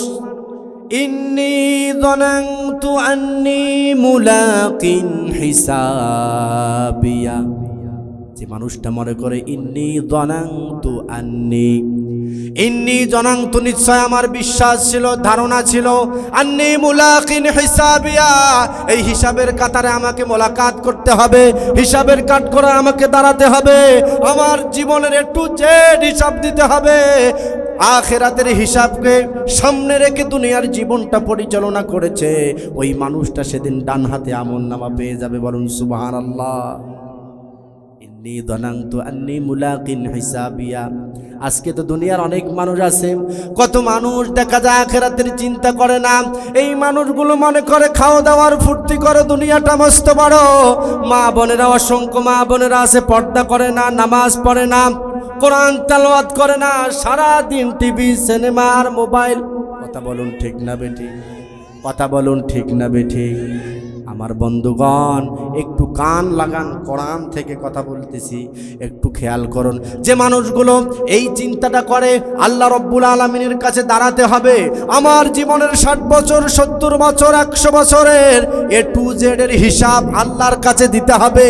Speaker 1: ইন্নী যানানতু আন্নী মুলাকিন হিসাবিয়া, যে মানুষটা মনে করে ইন্নী যানানতু নিশ্চয় আমার বিশ্বাস ছিল, ধারণা ছিল, আন্নী মুলাকিন হিসাবিয়া, এই হিসাবের কাতারে আমাকে মোলাকাত করতে হবে, হিসাবের কাঠগড়া আমাকে দাঁড়াতে হবে, আমার জীবনের একটু জেড হিসাব দিতে হবে। আখিরাতের হিসাবকে সামনে রেখে দুনিয়ার জীবনটা পরিচালনা করেছে ওই মানুষটা সেদিন ডান হাতে আমলনামা পেয়ে যাবে। বলুন সুবহানাল্লাহ। ইন্নী যানানতু আন্নী মুলাকিন হিসাবিয়া। আজকে তো দুনিয়ার অনেক মানুষ আছে, কত মানুষ দেখা যায় আখিরাতের চিন্তা করে না। এই মানুষগুলো মনে করে খাওয়া দাওয়ার ফুর্তি করে, দুনিয়াটা মস্ত বড়। মা বোনেরা, অসংখ্য মা বোনেরা আছে পর্দা করে না, নামাজ পড়ে না, কোরআন তেলাওয়াত করে না, সারা দিন টিভি, সিনেমা আর মোবাইল। কথা বলুন ঠিক না বেঠি? কথা বলুন ঠিক না বেঠি? আমার বন্ধুগণ একটু কান লাগান, কোরআন থেকে কথা বলতেছি, একটু খেয়াল করুন। যে মানুষগুলো এই চিন্তাটা করে আল্লাহ রব্বুল আলামিনের কাছে দাঁড়াতে হবে, আমার জীবনের 60 বছর, 70 বছর, 100 বছরের A to Z এর হিসাব আল্লাহর কাছে দিতে হবে,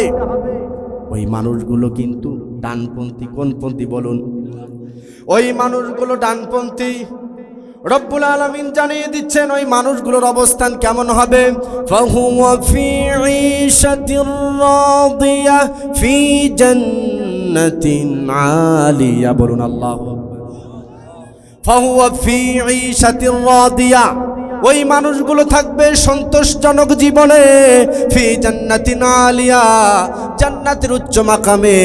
Speaker 1: ওই মানুষগুলো কিন্তু ডানপন্থী। কোনপন্থী বলুন? ওই মানুষগুলো ডানপন্থী। রব্বুল আলামিন জানিয়ে দিচ্ছেন ওই মানুষগুলোর অবস্থান কেমন হবে। ফাহুয়া ফি ঈশাতির রাদিয়া ফি জান্নাতিন আলিয়া। বলুন আল্লাহু আকবার। ফাহুয়া ফি ঈশাতির রাদিয়া, ওই মানুষগুলো থাকবে সন্তোষজনক জীবনে, ফি জান্নাতিন আলিয়া, জান্নাতের উচ্চ মাকামে,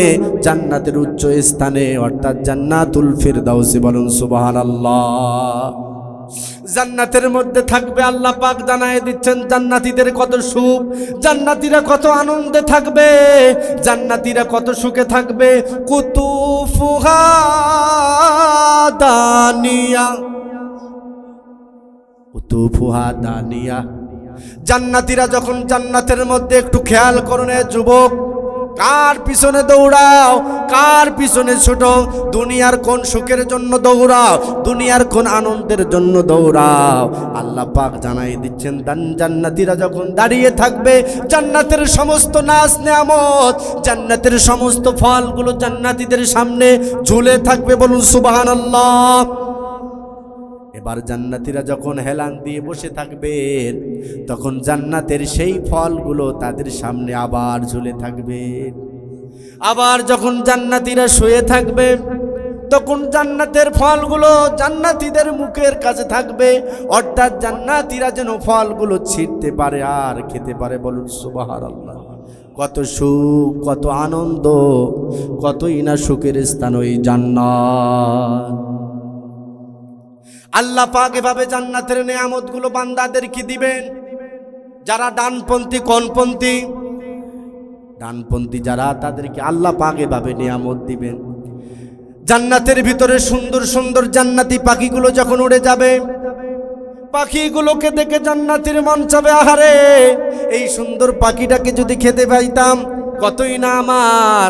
Speaker 1: জান্নাতের উচ্চ স্থানে, অর্থাৎ জান্নাতুল ফিরদাউসে। বলুন সুবহানাল্লাহ। জান্নাতের মধ্যে থাকবে, আল্লাহ পাক জানায় দিচ্ছেন জান্নাতীদের কত সুখ, জান্নাতীরা কত আনন্দে থাকবে, জান্নাতীরা কত সুখে থাকবে। কুতুফুহা দানিয়া, কুতুফুহা দানিয়া। জান্নাতীরা যখন জান্নাতের মধ্যে, একটু খেয়াল করুন যুবক, কার পিছনে দৌড়াও, কার পিছনে ছোটো? দুনিয়ার কোন সুখের জন্য দৌড়াও? দুনিয়ার কোন আনন্দের জন্য দৌড়াও? আল্লাহ পাক জানাই দিচ্ছেন জান্নাতীরা যখন দাঁড়িয়ে থাকবে, জান্নাতের সমস্ত নাজ নেয়ামত, জান্নাতের সমস্ত ফলগুলো জান্নাতীদের সামনে ঝুলে থাকবে। বলুন সুবহানাল্লাহ। এবার জান্নাতীরা যখন হেলান দিয়ে বসে থাকবে, তখন জান্নাতের সেই ফলগুলো তাদের সামনে আবার ঝুলে থাকবে। আবার যখন জান্নাতীরা শুয়ে থাকবে, তখন জান্নাতের ফলগুলো জান্নাতীদের মুখের কাছে থাকবে, অর্থাৎ জান্নাতীরা যেন ফলগুলো ছিঁড়তে পারে আর খেতে পারে। বলুন সুবহানাল্লাহ। কত সুখ, কত আনন্দ, কতই না সুখের স্থান ওই জান্নাত। আল্লাহ পাক এভাবে জান্নাতের নিয়ামতগুলো বান্দাদেরকে দিবেন। যারা ডানপন্থী, কোনপন্থী? ডানপন্থী যারা, তাদেরকে আল্লাহ পাক এভাবে নিয়ামত দিবেন। জান্নাতের ভিতরে সুন্দর সুন্দর জান্নাতি পাখিগুলো যখন উড়ে যাবে, পাখিগুলোকে দেখে জান্নাতীর মন চাবে, আহারে এই সুন্দর পাখিটাকে যদি খেতে পাইতাম কতই না আমার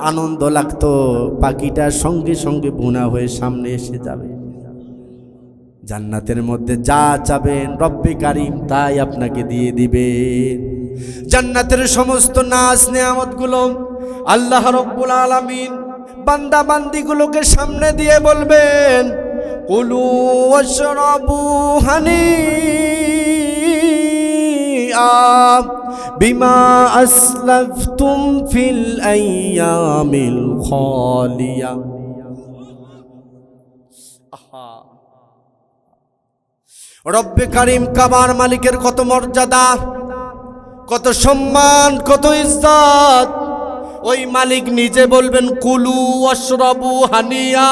Speaker 1: আনন্দ লাগতো। পাখিটা সঙ্গে সঙ্গে ভুনা হয়ে সামনে এসে যাবে। জান্নাতের মধ্যে যা চাবেন রব্বে কারীম তাই আপনাকে দিয়ে দিবেন। জান্নাতের সমস্ত নাজ নেয়ামতগুলো আল্লাহ রব্বুল আলামিন বান্দা বান্দিগুলোকে সামনে দিয়ে বলবেন, কুলু ওয়াশরাবু হানিআ বিমা আসলাফতুম ফিল আইয়ামিল খালিয়া। রব্বে কারিম কাবার মালিকের কত মর্যাদা, কত সম্মান, কত ইজ্জত। ওই মালিক নিজে বলবেন কুলু ওয়াশরাবু হানিয়া।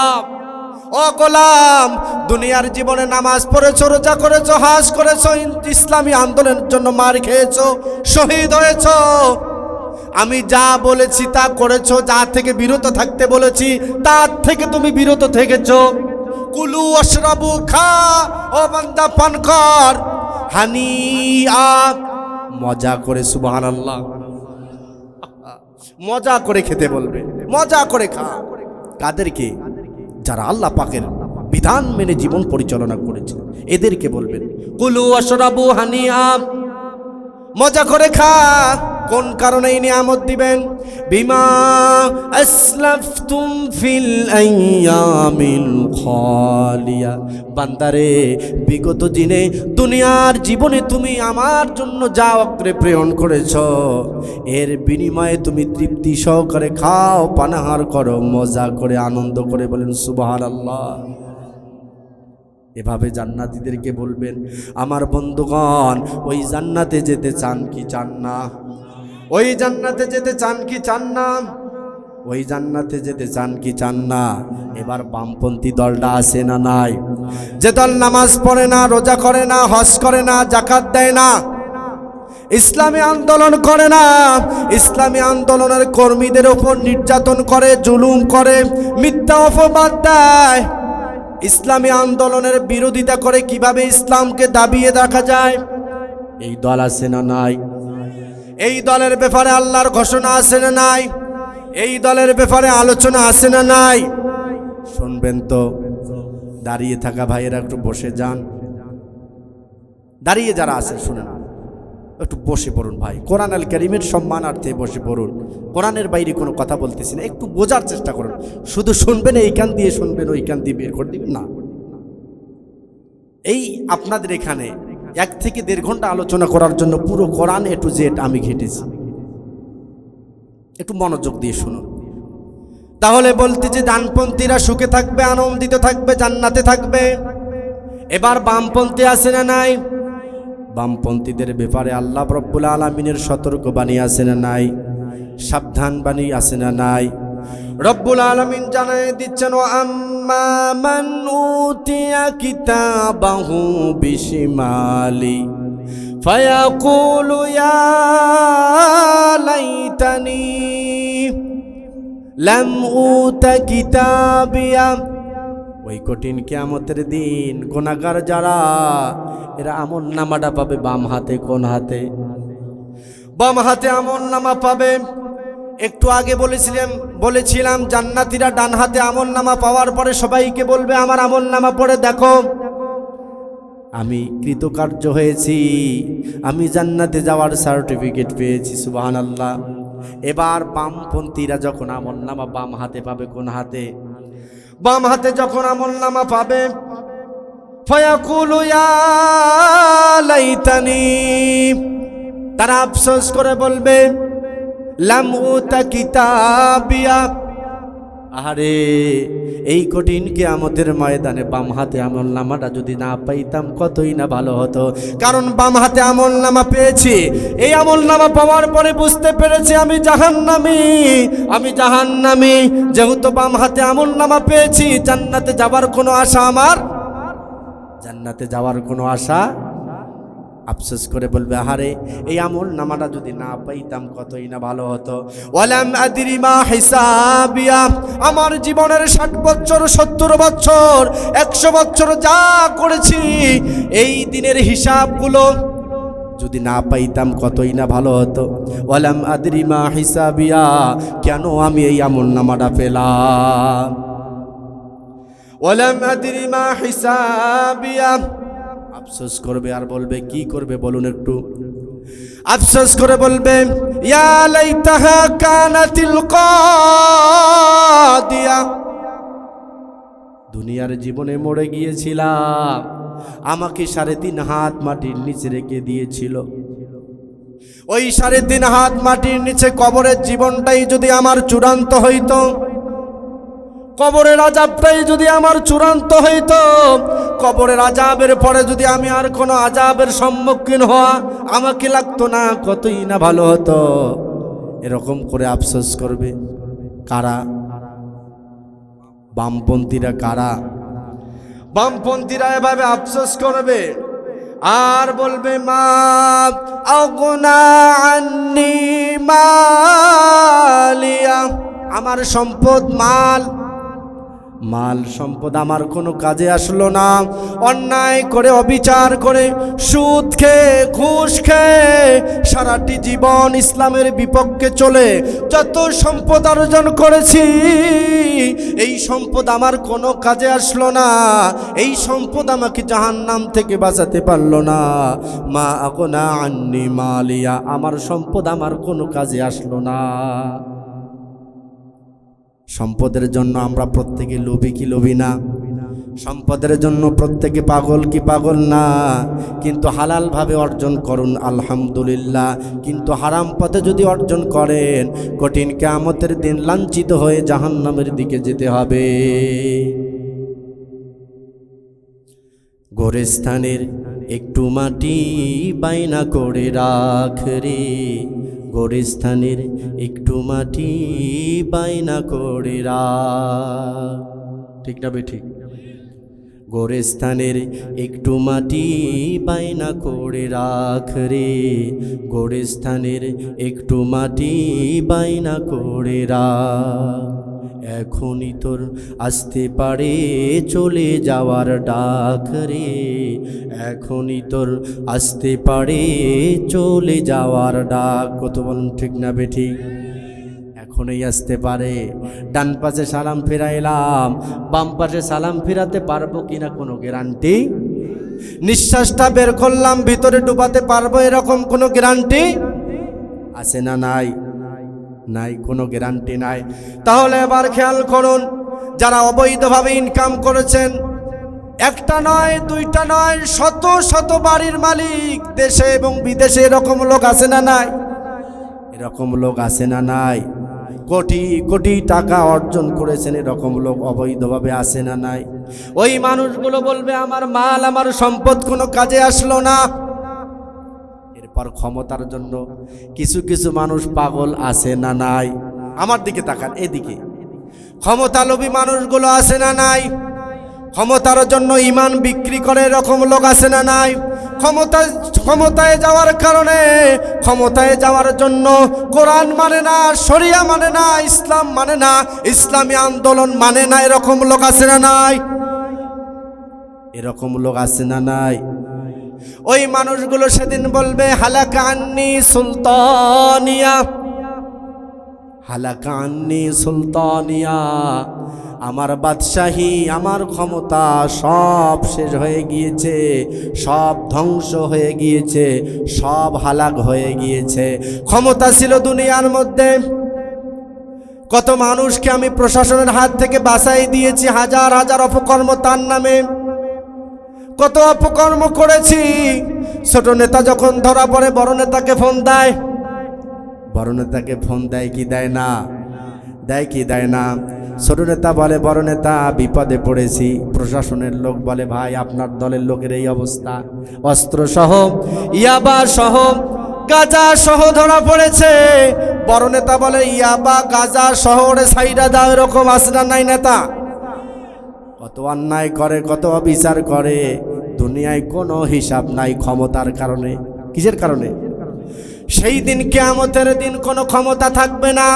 Speaker 1: ও গোলাম, দুনিয়ার জীবনে নামাজ পড়েছো, রোজা করেছো, হজ করেছো, ইসলামী আন্দোলনের জন্য মার খেয়েছো, শহীদ হয়েছো, আমি যা বলেছি তা করেছো, যা থেকে বিরত থাকতে বলেছি তার থেকে তুমি বিরত থেকেছো। কুলু ওয়াশরাবু, খা ও বান্দা পান কর, হানিয়া, মজা করে। সুবহানাল্লাহ, মজা করে খেতে বলবে, মজা করে খা। কাদেরকে? যারা আল্লাহ পাকের বিধান মেনে জীবন পরিচালনা করেছে এদেরকে বলবেন কুলু ওয়াশরাবু হানিয়া, মজা করে খা। কোন কারণে এই নিয়ামত দিবেন? বিমা আসলাফতুম ফিল আইয়ামিল খালিয়া। বান্দারে, বিগত দিনে দুনিয়ার জীবনে তুমি আমার জন্য যা অগ্রে প্রেরণ করেছ, এর বিনিময়ে তুমি তৃপ্তি সহকারে খাও, পানাহার করো, মজা করে, আনন্দ করে। বলেন সুবহানাল্লাহ। এভাবে জান্নাতীদেরকে বলবেন, আমার বন্ধুগণ, ওই জান্নাতে যেতে চান কি চান না? ওই জান্নাতে যেতে চান কি চান না? ওই জান্নাতে যেতে চান কি চান না? এবার বামপন্থী দলটা আছে না নাই? যে দল নামাজ পড়ে না, রোজা করে না, হজ করে না, যাকাত দেয় না, ইসলামী আন্দোলন করে না, ইসলামী আন্দোলনের কর্মীদের উপর নির্যাতন করে, জুলুম করে, মিথ্যা অপবাদ দেয়, ইসলামী আন্দোলনের বিরোধিতা করে, কিভাবে ইসলামকে দাবিয়ে রাখা যায়, এই দল আছে না নাই? এই দলের ব্যাপারে আল্লাহর ঘোষণা আছে না নাই? এই দলের ব্যাপারে আলোচনা আছে না নাই? শুনবেন তো। দাঁড়িয়ে থাকা ভাইয়েরা একটু বসে যান। দাঁড়িয়ে যারা আছেন শুনেন, একটু বসে পড়ুন ভাই। কোরআন আল কারীমের সম্মানার্থে বসে পড়ুন। কোরআনের বাইরে কোনো কথা বলতেছি না, একটু বোঝার চেষ্টা করুন। শুধু শুনবেন, এই কান দিয়ে শুনবেন, ওই কান দিয়ে বের করে দিবেন না। এই আপনাদের এখানে 1 থেকে 1.5 ঘন্টা আলোচনা করার জন্য পুরো কোরআন এ টু জেড আমি ঘেটেছি। একটু মনোযোগ দিয়ে শুনুন। তাহলে বলতে যে ডানপন্থীরা সুখে থাকবে, আনন্দিত থাকবে, জান্নাতে থাকবে। এবার বামপন্থী আছে না নাই? বামপন্থীদের ব্যাপারে আল্লাহ রাব্বুল আলামিনের সতর্কবাণী আছে না নাই? সাবধান বাণী আছে না নাই? রব্বুল আলামিন জানায় দিচ্ছেন, ও আম্মা মান উতিয়া কিতাবাহু বিশিমালি ফায়াকুলু ইয়া লাইতানি লাম উতা কিতাবিয়া। ওই কঠিন কিয়ামতের দিন গুনাহগার যারা, এরা আমল নামাটা পাবে বাম হাতে। কোন হাতে? বাম হাতে আমল নামা পাবে। একটু আগে বলেছিলাম জান্নাতীরা ডান হাতে আমল নামা পাওয়ার পরে সবাইকে বলবে, আমার আমল নামা পড়ে দেখো, আমি কৃতকার্য হয়েছি, আমি জান্নাতে যাওয়ার সার্টিফিকেট পেয়েছি। সুবহানাল্লাহ। এবার বামপন্থীরা যখন আমল নামা বাম হাতে পাবে, কোন হাতে? বাম হাতে যখন আমল নামা পাবে, ফায়াকুলু ইয়া লাইতানি, তারা আফসোস করে বলবে, লাম উতা কিতাবিয়া। আরে, এই কঠিন কিয়ামতের ময়দানে বাম হাতে আমল নামাটা যদি না পাইতাম কতই না ভালো হতো। কারণ বাম হাতে আমল নামা পেয়েছি, এই আমল নামা পাওয়ার পরে বুঝতে পেরেছি আমি জাহান্নামী, আমি জাহান্নামী। যেহেতু বাম হাতে আমল নামা পেয়েছি, জান্নাতে যাবার কোনো আশা আমার, জান্নাতে যাওয়ার কোনো আশা। আফসোস করে বলবে, আহারে, এই আমল নামাটা যদি না পাইতাম কতই না ভালো হতো। ওয়ালাম আদরি মা হিসাবিয়া, আমার জীবনের 60 বছর, 70 বছর, 100 বছর যা করেছি, এই দিনের হিসাবগুলো যদি না পাইতাম কতই না ভালো হতো। ওয়ালাম আদরি মা হিসাবিয়া, কেন আমি এই আমল নামাটা পেলাম? ওয়ালাম আদরি মা হিসাবিয়া। আফসোস করবে আর বলবে, কি করবে বলুন একটু? আফসোস করে বলবে, ইয়া লাইতাহা কানাতিল কাদিয়া, দুনিয়ার জীবনে মরে গিয়েছিলাম, আমাকে 3.5 হাত মাটির নিচে রেখে দিয়েছিল। ওই 3.5 হাত মাটির নিচে কবরের জীবনটাই যদি আমার চূড়ান্ত হইতো, কবরের আযাবটাই যদি আমার চূড়ান্ত হইতো, কবরের আযাবের পরে যদি আমি আর কোনো আযাবের সম্মুখীন হওয়া আমাকে লাগতো না, কতই না ভালো হতো। এরকম করে আফসোস করবে কারা? বামপন্থীরা। কারা? বামপন্থীরা এভাবে আফসোস করবে আর বলবে মা আগনা আন্নি মালিয়া, আমার সম্পদ মাল সম্পদ আমার কোনো কাজে আসলো না। অন্যায় করে, অবিচার করে, সুদ খেয়ে, ঘুষ খেয়ে সারাটি জীবন ইসলামের বিপক্ষে চলে যত সম্পদ অর্জন করেছি, এই সম্পদ আমার কোনো কাজে আসলো না। এই সম্পদ আমাকে জাহান্নাম থেকে বাঁচাতে পারলো না। মা আগনা আন্নি মালিয়া, আমার সম্পদ আমার কোনো কাজে আসলো না। সম্পদের জন্য আমরা প্রত্যেকে লোভী কি লোভী না? সম্পদের জন্য প্রত্যেকে পাগল কি পাগল না? কিন্তু হালালভাবে অর্জন করুন আলহামদুলিল্লাহ, কিন্তু হারাম পথে যদি অর্জন করেন কঠিন কিয়ামতের দিন লাঞ্ছিত হয়ে জাহান্নামের দিকে যেতে হবে। গোরস্থানের একটু মাটি বাইনা করে রাখ রে, গোরস্থানের একটু মাটি বাইনা করে রাখ। ঠিক না বেঠিক? গোরস্থানের একটু মাটি বাইনা করে রাখ রে, গোরস্থানের একটু মাটি বাইনা করে রাখ। এখনই তোর আসতে পারে চলে যাওয়ার ডাক রে, এখনই তোর আসতে পারে চলে যাওয়ার ডাক। কত বলুন ঠিক না বেঠিক? এখনই আসতে পারে। ডান পাশে সালাম ফিরাইলাম, বাম পাশে সালাম ফিরাতে পারবো কিনা কোনো গ্যারান্টি? নিঃশ্বাসটা বের করলাম, ভিতরে ডুবাতে পারবো এরকম কোনো গ্যারান্টি আছে না? নাই, নাই, কোনো গ্যারান্টি নাই। তাহলে এবার খেয়াল করুন, যারা অবৈধভাবে ইনকাম করেছেন, একটা নয়, দুইটা নয়, শত শত বাড়ির মালিক দেশে এবং বিদেশে, এরকম লোক আছে না নাই? এরকম লোক আছে না নাই? কোটি কোটি টাকা অর্জন করেছেন, এরকম লোক অবৈধভাবে আছে না নাই? ওই মানুষগুলো বলবে আমার মাল, আমার সম্পদ কোনো কাজে আসলো না। এরপর ক্ষমতার জন্য কিছু কিছু মানুষ পাগল আছে না নাই? আমার দিকে তাকান, এদিকে। ক্ষমতালোভী মানুষগুলো আছে না নাই? ক্ষমতার জন্য ঈমান বিক্রি করে এরকম লোক আছে না নাই? ক্ষমতায় যাওয়ার কারণে, ক্ষমতায় যাওয়ার জন্য কোরআন মানে না, শরিয়া মানে না, ইসলাম মানে না, ইসলামী আন্দোলন মানে না, এরকম লোক আছে না নাই? এরকম লোক আছে না নাই? ওই মানুষগুলো সেদিন বলবে হালাকা আন্নি সুলতানিয়া, হালাকা আন্নি সুলতানিয়া, আমার বাদশাহী, আমার ক্ষমতা সব শেষ হয়ে গিয়েছে, সব ধ্বংস হয়ে গিয়েছে, সব হালাক হয়ে গিয়েছে। ক্ষমতা ছিল দুনিয়ার মধ্যে, কত মানুষকে আমি প্রশাসনের হাত থেকে বাঁচাই দিয়েছি, হাজার হাজার অপকর্ম তার নামে, কত অপকর্ম করেছি। ছোট নেতা যখন ধরা পড়ে বড় নেতাকে ফোন দেয়, বড় নেতাকে ফোন দেয় কি দেয় না? দেয় কি দেয় না? ছোট নেতা বলে বড় নেতা বিপদে পড়েছি, প্রশাসনের লোক বলে ভাই আপনার দলের লোকের এই অবস্থা, অস্ত্র সহ, ইয়াবা সহ, গাঁজা সহ ধরা পড়েছে। বড় নেতা বলে ইয়াবা গাঁজা শহরে সাইডা দাও, এরকম আছে না নাই নেতা? কত অন্যায় করে, কত অবিচার করে, দুনিয়ায় কোনো হিসাব নাই ক্ষমতার কারণে। কিসের কারণে? সেই দিন কিয়ামতের দিন কোনো ক্ষমতা থাকবে না,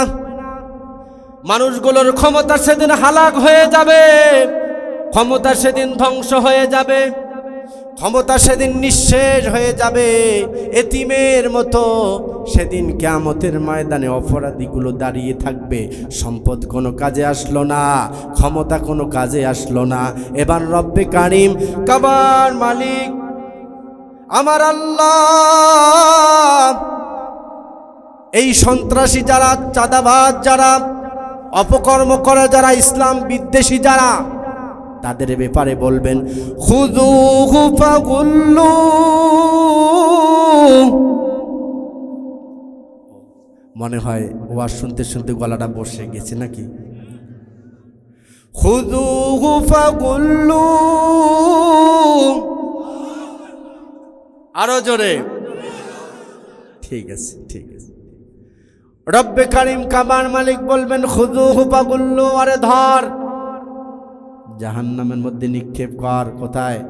Speaker 1: মানুষগুলোর ক্ষমতা সেদিন হালাক হয়ে যাবে, ক্ষমতা সেদিন ধ্বংস হয়ে যাবে, ক্ষমতা সেদিন নিঃশেষ হয়ে যাবে। এতিমের মতো সেদিন কিয়ামতের ময়দানে অপরাধীগুলো দাঁড়িয়ে থাকবে। সম্পদ কোনো কাজে আসলো না, ক্ষমতা কোনো কাজে আসলো না। এবার রব্বে কারিম, কাবার মালিক আমার আল্লাহ, এই সন্ত্রাসী যারা, চাঁদাবাজ যারা, অপকর্ম করে যারা, ইসলাম বিদ্বেষী যারা, তাদের ব্যাপারে বলবেন খুযূহু ফাগুল্লু। মনে হয় ওয়াজ শুনতে শুনতে গলাটা বসে গেছে নাকি? খুযুহু ফাগুল্লু। আরো জোরে। ঠিক আছে, ঠিক আছে। রব্বে কারিম কাবার মালিক বলবেন খুযুহু ফাগুল্লু, আরে ধর, জাহান্নামের মধ্যে নিক্ষেপ কর। কোথায়?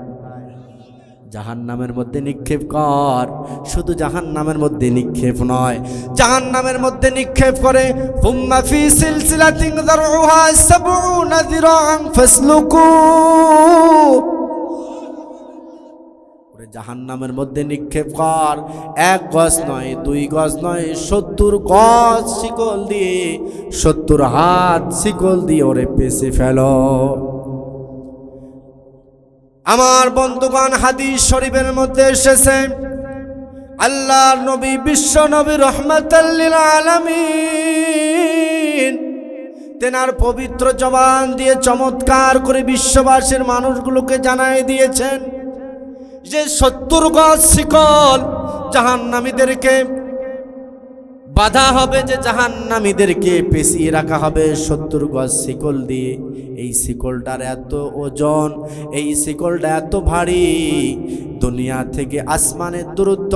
Speaker 1: জাহান্নামের মধ্যে নিক্ষেপ কর। শুধু জাহান্নামের মধ্যে নিক্ষেপ নয়, জাহান্নামের মধ্যে নিক্ষেপ করে ফুম্মা ফি সিলসিলাতিন যারউহা সাবউনা যিরাআন ফাসলুকু। ওরে জাহান্নামের মধ্যে নিক্ষেপ কর, 1 গজ নয়, 2 গজ নয়, 70 গজ শিকল দিয়ে, 70 হাত শিকল দিয়ে ওরে পেঁচে ফেলো। আমার বন্ধুগণ, হাদিস শরীফের মধ্যে এসেছে আল্লাহর নবী, বিশ্ব নবী রহমাতাল লিল আলামিন, তেনার পবিত্র জবান দিয়ে চমৎকার করে বিশ্ববাসীর মানুষগুলোকে জানাই দিয়েছেন যে 70 গজ শিকল জাহান্নামীদেরকে বাধা হবে, যে জাহান্নামীদেরকে পেঁচিয়ে রাখা হবে 70 গজ শিকল দিয়ে। এই শিকলটার এত ওজন, এই শিকলটা এত ভারী, দুনিয়া থেকে আসমানের দূরত্ব,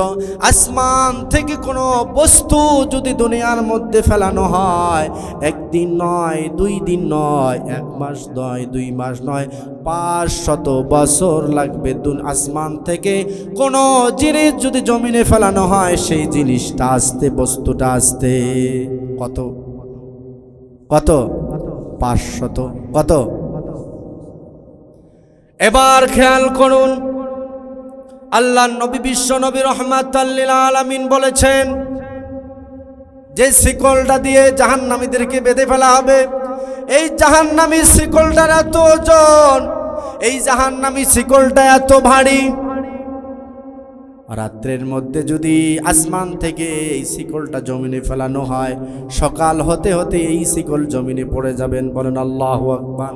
Speaker 1: আসমান থেকে কোনো বস্তু যদি দুনিয়ার মধ্যে ফেলানো হয়, 1 দিন নয়, 2 দিন নয়, 1 মাস নয়, 2 মাস নয়, 500 বছর লাগবে। আসমান থেকে কোনো জিনিস যদি জমিনে ফেলানো হয়, সেই জিনিসটা আসতে, বস্তুটা আসতে কত কত 500 কত। এবার খেয়াল করুন, আল্লাহর নবী বিশ্ব নবী রহমাতাল লিল আলামিন বলেছেন যে শিকলটা দিয়ে জাহান্নামীদেরকে বেঁধে ফেলা হবে, এই জাহান্নামী শিকলটার এত ওজন, এই জাহান্নামী শিকলটা এত ভারী, রাত্রের মধ্যে যদি আসমান থেকে এই শিকলটা জমিনে ফেলানো হয়, সকাল হতে হতে এই শিকল জমিনে পড়ে যাবেন। বলেন আল্লাহু আকবার।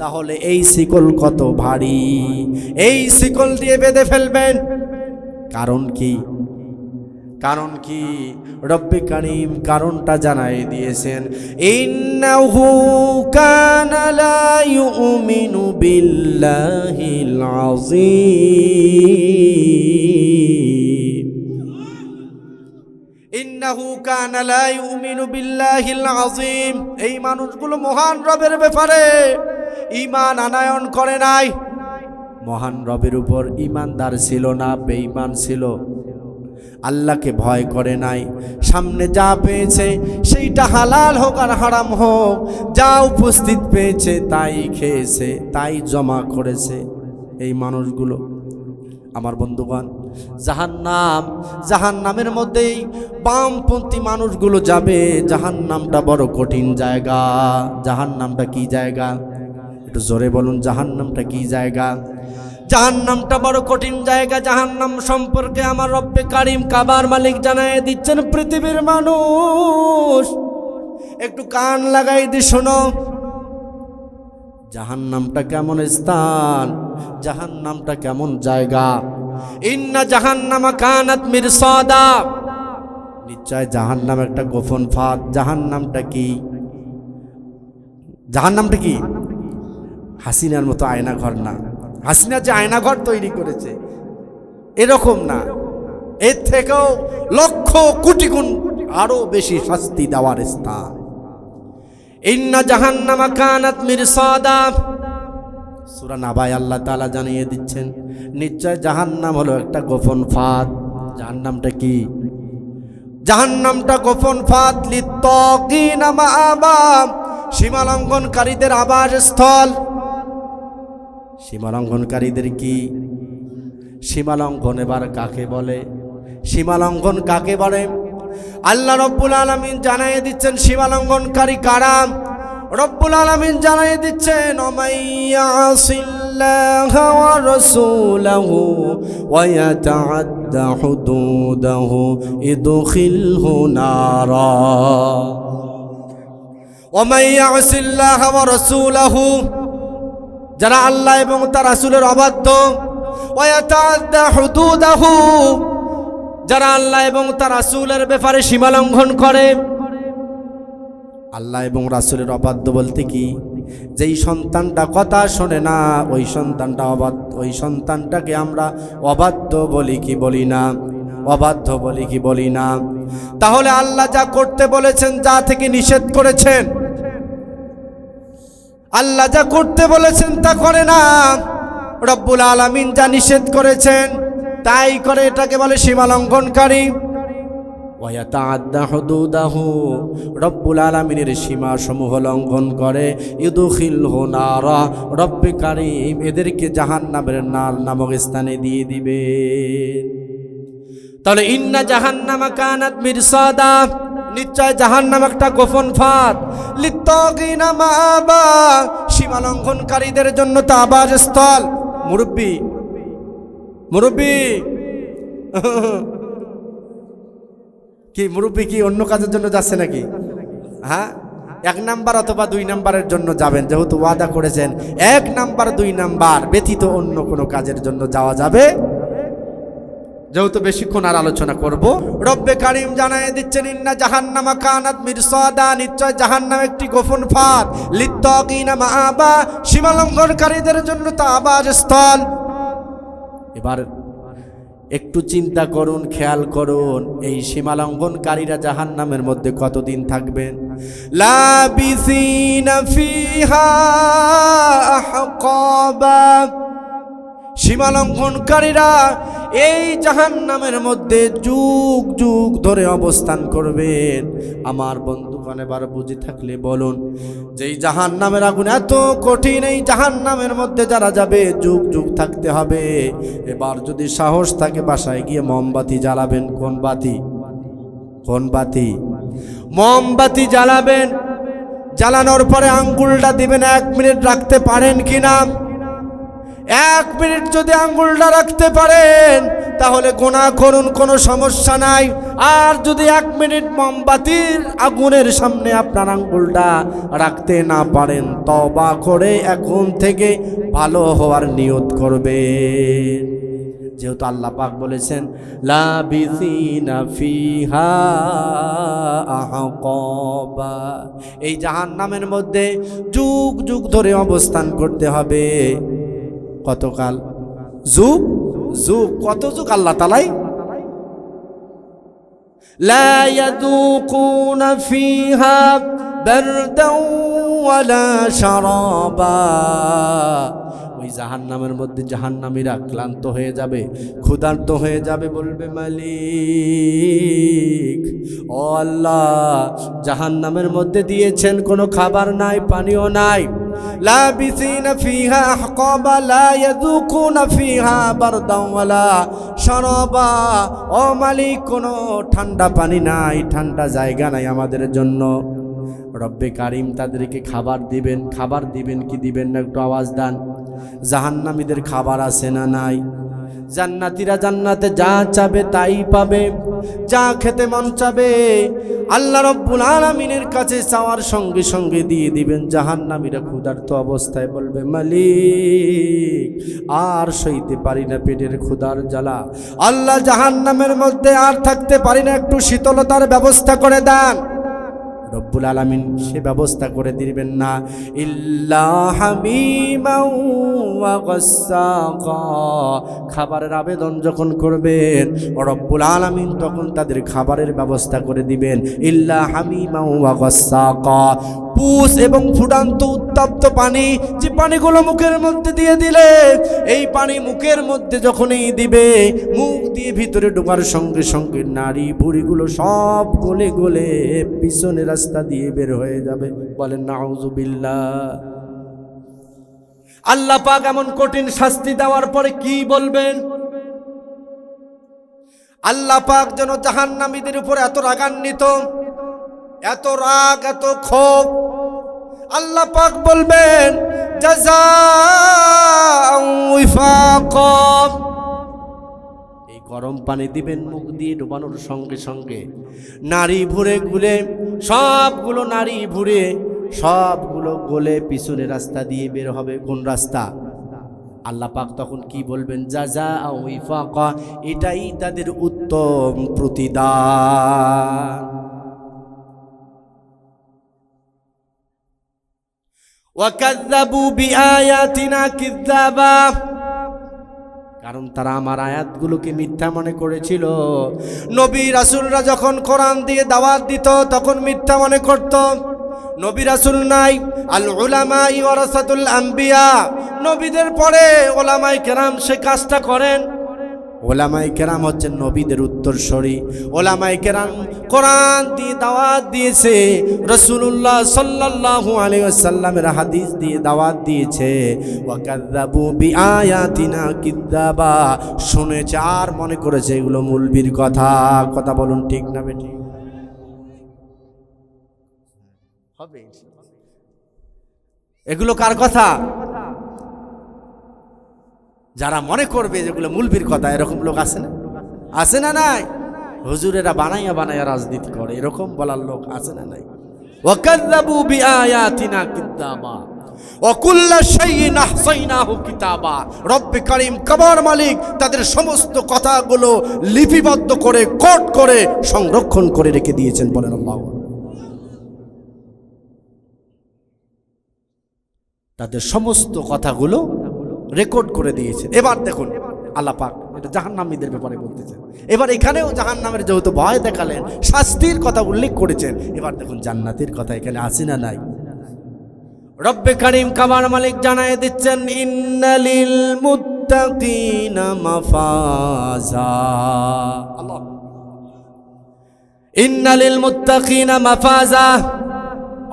Speaker 1: তাহলে এই শিকল কত ভারী, এই শিকল দিয়ে বেঁধে ফেলবেন। কারণ কি? কারণ কি? রব্বে কারীম কারণটা জানাই দিয়েছেন, ইন্নাহু কানা লা ইউমিনু বিল্লাহিল আযীম। ইন্নাহু কানা লা ইউমিনু বিল্লাহিল আযীম। এই মানুষগুলো মহান রবের ব্যাপারে ঈমান আনয়ন করে নাই, মহান রবের উপর ঈমানদার ছিল না, বেঈমান ছিল, আল্লাহকে ভয় করে নাই। সামনে যা পেয়েছে সেইটা হালাল হোক আর হারাম হোক, যা উপস্থিত পেয়েছে তাই খেয়েছে, তাই জমা করেছে। এই মানুষগুলো আমার বন্ধুগণ, জাহান্নামের মধ্যেই বামপন্থী মানুষগুলো যাবে। জাহান্নামটা বড় কঠিন জায়গা। জাহান্নামটা কি জায়গা? একটু জোরে বলুন, জাহান্নামটা কি জায়গা? জাহান্নামটা বড় কঠিন জায়গা। জাহান্নাম সম্পর্কে আমার রব্বে কারীম কাবার মালিক জানায় দিচ্ছেন, পৃথিবীর মানুষ একটু কান লাগাই দি শোনো, জাহান্নামটা কেমন স্থান, জাহান্নামটা কেমন জায়গা। ইন্না জাহান্নামা কানাত মিরসাদা, নিশ্চয় জাহান্নাম একটা গোপন ফাঁদ। জাহান্নামটা কি? জাহান্নামটা কি? হাসিনার মতো আয়না ঘর না। হাসিনা যে আয়না ঘর তৈরি করেছে এরকম না, এর থেকেও লক্ষ কোটি গুণ আরো বেশি শাস্তি দেওয়ার স্থান। ইন্না জাহান্নামা কানাত মিরসাদা, সূরা নাবায় আল্লাহ তাআলা জানিয়ে দিচ্ছেন, নিশ্চয় জাহান্নাম হলো একটা গোপন ফাঁদ। জাহান্নামটা কি? জাহান্নামটা গোপন ফাঁদ। লিত্তাকিনা মাআবা, সীমালঙ্ঘনকারীদের আবাসস্থল। সীমালঙ্ঘনকারীদের কি? সীমালঙ্ঘন এবার কাকে বলে? সীমালঙ্ঘন কাকে বলে? আল্লাহ রব্বুল আলামিন জানাই দিচ্ছেন সীমালঙ্ঘনকারী কারা। রব্বুল আলামিন জানাই দিচ্ছেন, ওমাইয়াসিল্লাহা ওয়া রাসূলাহু ওয়া ইয়াতাআদ্দা হুদুদাহু ইদখিলহু নারা। ওমাইয়াসিল্লাহা ওয়া রাসূলাহু, যারা আল্লাহ এবং তার রাসূলের অবাধ্য, ওয়া ইয়াতাআদ্দা হুদুদাহু, যারা আল্লাহ এবং তার রাসূলের ব্যাপারে সীমালঙ্ঘন করে। আল্লাহ এবং রাসূলের অবাধ্য বলতে কি? যেই সন্তানটা কথা শোনে না ওই সন্তানটা ওই সন্তানটাকে আমরা অবাধ্য বলি কি বলি না? অবাধ্য বলি কি বলি না? তাহলে আল্লাহ যা করতে বলেছেন, যা থেকে নিষেধ করেছেন, আল্লাহ যা করতে বলেছেন তা করে না, রব্বুল আলামিন যা নিষেধ করেছেন তাই করে, এটাকে বলে সীমা লঙ্ঘনকারী। ওয়ায়াতাআদ্দা হুদুদাহু, রব্বুল আলামিনের সীমা সমূহ লঙ্ঘন করে, ইউদখিলহু নারা, রব্বে কারীম এদেরকে জাহান্নামের নার নামক স্থানে দিয়ে দিবে। তাহলে ইন্না জাহান্নামা কানাত মিরসাদা, নিশ্চয় জাহান্নাম একটা গোপন ফাঁদ, লিত্তাগিনা মাআবা, সীমা লঙ্ঘনকারীদের জন্য তা আবাসস্থল। মুরব্বি মুরব্বি কি মুরব্বি কি অন্য কাজের জন্য যাচ্ছে নাকি? হ্যাঁ, 1 নাম্বার অথবা 2 নাম্বারের জন্য যাবেন, যেহেতু ওয়াদা করেছেন 1 নাম্বার 2 নাম্বার ব্যতীত অন্য কোনো কাজের জন্য যাওয়া যাবে, যেহেতু বেশিক্ষণ আর আলোচনা করব। রব্বে কারীম জানায় দিচ্ছেন ইন্না জাহান্নামা কানাত মিরসাদা, নিশ্চয় জাহান্নাম একটি গোপন ফাঁদ, লিত্তাগিনা মাআবা, সীমা লঙ্ঘনকারীদের জন্য তা আবাসস্থল। এবার একটু চিন্তা করুন, খেয়াল করুন, এই সীমা লঙ্ঘনকারীরা জাহান্নামের মধ্যে কতদিন থাকবেন? লাবিসিনা ফিহা আহকাবা, সীমা লঙ্ঘনকারীরা এই জাহান্নামের মধ্যে যুগ যুগ ধরে অবস্থান করবেন। আমার বন্ধুগণ এবার বুঝে থাকলে বলুন, যেই জাহান্নামের আগুন এত কঠিন, এই জাহান্নামের মধ্যে যারা যাবে যুগ যুগ থাকতে হবে। এবার যদি সাহস থাকে বাসায় গিয়ে মোমবাতি জ্বালাবেন। কোন বাতি? কোন বাতি? মোমবাতি জ্বালাবেন। জ্বালানোর পরে আঙ্গুলটা দিবেন, 1 মিনিট রাখতে পারেন কিনা? 1 মিনিট যদি আঙ্গুলটা রাখতে পারেন তাহলে গোনা করুন, কোনো সমস্যা নাই। আর যদি 1 মিনিট মোমবাতির আগুনের সামনে আপনার আঙ্গুলটা রাখতে না পারেন, তওবা করে এখন থেকে ভালো হওয়ার নিয়ত করবেন। যেহেতু আল্লাহ পাক বলেছেন লাবিসিনা ফিহা আহকাবা, এই জাহান্নামের মধ্যে যুগ যুগ ধরে অবস্থান করতে হবে। কতকাল? যুগ যুগ। কত যুগ? আল্লাহ তাআলাই লা ইয়াযুকুনা ফিহা বারদাও ওয়ালা শারাবা, ওই জাহান্নামের মধ্যে জাহান্নামীরা ক্লান্ত হয়ে যাবে, ক্ষুধার্ত হয়ে যাবে, বলবে মালিক ও আল্লাহ, জাহান্নামের মধ্যে দিয়েছেন কোনো খাবার নাই, পানিও নাই। লাবিসিনা ফিহা আহকাবা লা ইয়াযুকুনা ফিহা বারদাও ওয়ালা শারাবা, ও মালিক কোনো ঠান্ডা পানি নাই, ঠান্ডা জায়গা নাই আমাদের জন্য। রব্বে কারীম তাদেরকে খাবার দিবেন। খাবার দিবেন কি দিবেন না একটু আওয়াজ দেন। জাহান্নামীদের খাবার আছে না নাই? জান্নাতীরা জান্নাতে যা চাবে তাই পাবে, যা খেতে মন চাবে আল্লাহ রব্বুল আলামিনের কাছে চাওয়ার সঙ্গে সঙ্গে দিয়ে দিবেন। জাহান্নামীরা ক্ষুধার্ত অবস্থায় বলবে মালিক আর সইতে পারি না পেটের ক্ষুধার জ্বালা, আল্লাহ জাহান্নামের মধ্যে আর থাকতে পারি না, একটু শীতলতার ব্যবস্থা করে দেন। রব্বুল আলামিন সে ব্যবস্থা করে দিবেন না। ইল্লা হামিমাও ওয়া গাসসাকা, খাবারের আবেদন যখন করবেন রব্বুল আলামিন তখন তাদের খাবারের ব্যবস্থা করে দিবেন। ইল্লা হামিমাও ওয়া গাসসাকা, পুষ এবং ফুটান্ত উত্তপ্ত পানি, যে পানিগুলো মুখের মধ্যে দিয়ে দিলে এই পানি মুখের মধ্যে যখনই দিবে, মুখ দিয়ে ভিতরে ঢোকার সঙ্গে সঙ্গে নারী বুড়িগুলো সব গলে গলে পিছনের রাস্তা দিয়ে বের হয়ে যাবে। বলেন নাউযুবিল্লাহ। আল্লাহ পাক এমন কঠিন শাস্তি দেওয়ার পরে কি বলবেন? আল্লাহ পাক যেন জাহান্নামীদের উপর এত রাগান্বিত, এত রাগ, এত ক্ষোভ, আল্লাহ পাক বলবেন জাযাআউ ওয়াফাকা, এই গরম পানি দিবেন, মুখ দিয়ে ডোবানোর সঙ্গে সঙ্গে নারী ভুরে গুলে সবগুলো নারী ভুরে সবগুলো গলে পিছনে রাস্তা দিয়ে বের হবে। কোন রাস্তা? আল্লাহ পাক তখন কি বলবেন? জাযাআউ ওয়াফাকা, এটাই তাদের উত্তম প্রতিদান। ওয়াকাযযাবু বিআয়াতিনা কিযাবা, কারণ তারা আমার আয়াতগুলোকে মিথ্যা মনে করেছিল। নবী রাসূলরা যখন কোরআন দিয়ে দাওয়াত দিত তখন মিথ্যা মনে করত। নবী রাসূল নাই, আল উলামা ওয়ারাসাতুল আম্বিয়া, নবীদের পরে ওলামায়ে কেরাম সে কাজটা করেন। ওলামায়ে কেরাম হচ্ছেন নবীদের উত্তরসূরি। ওলামায়ে কেরাম কোরআন দিয়ে দাওয়াত দিয়েছে, রাসূলুল্লাহ সাল্লাল্লাহু আলাইহি ওয়াসাল্লামের হাদিস দিয়ে দাওয়াত দিয়েছে। ওয়াকাযযাবু বিআয়াতিনা কিযাবা, শুনেছে আর মনে করেছে এগুলো মুলবির কথা। কথা বলুন ঠিক না বেঠিক? হবে এগুলো কার কথা? যারা মনে করবে যেগুলো মুলবির কথা, এরকম লোক আছে না? আছে না নাই? হুজুরেরা বানাইয়া বানাইয়া রাজনীতি করে, এরকম বলার লোক আছে না নাই? ওয়াকাযযাবু বিআয়াতিনা কিযাবা ওয়া কুল্লা শাইইন আহসাইনাহু কিতাবা। রব্বে কারীম কাবার মালিক তাদের সমস্ত কথাগুলো লিপিবদ্ধ করে কোড করে সংরক্ষণ করে রেখে দিয়েছেন। বলেন আল্লাহু। তাদের সমস্ত কথাগুলো রেকর্ড করে দিয়েছে। এবার দেখুন আল্লাহ পাক এটা জাহান্নামীদের ব্যাপারে বলতেছেন। এবার এখানেও জাহান্নামের যেহেতু ভয় দেখালেন, শাস্তির কথা উল্লেখ করেছেন, এবার দেখুন জান্নাতের কথা এখানে আছে না নাই? রব্বে কারীম কাবার মালিক জানায় দিচ্ছেন, ইন্নালিল মুত্তাকিনা মাফাজা। আল্লাহ, ইন্নালিল মুত্তাকিনা মাফাজা,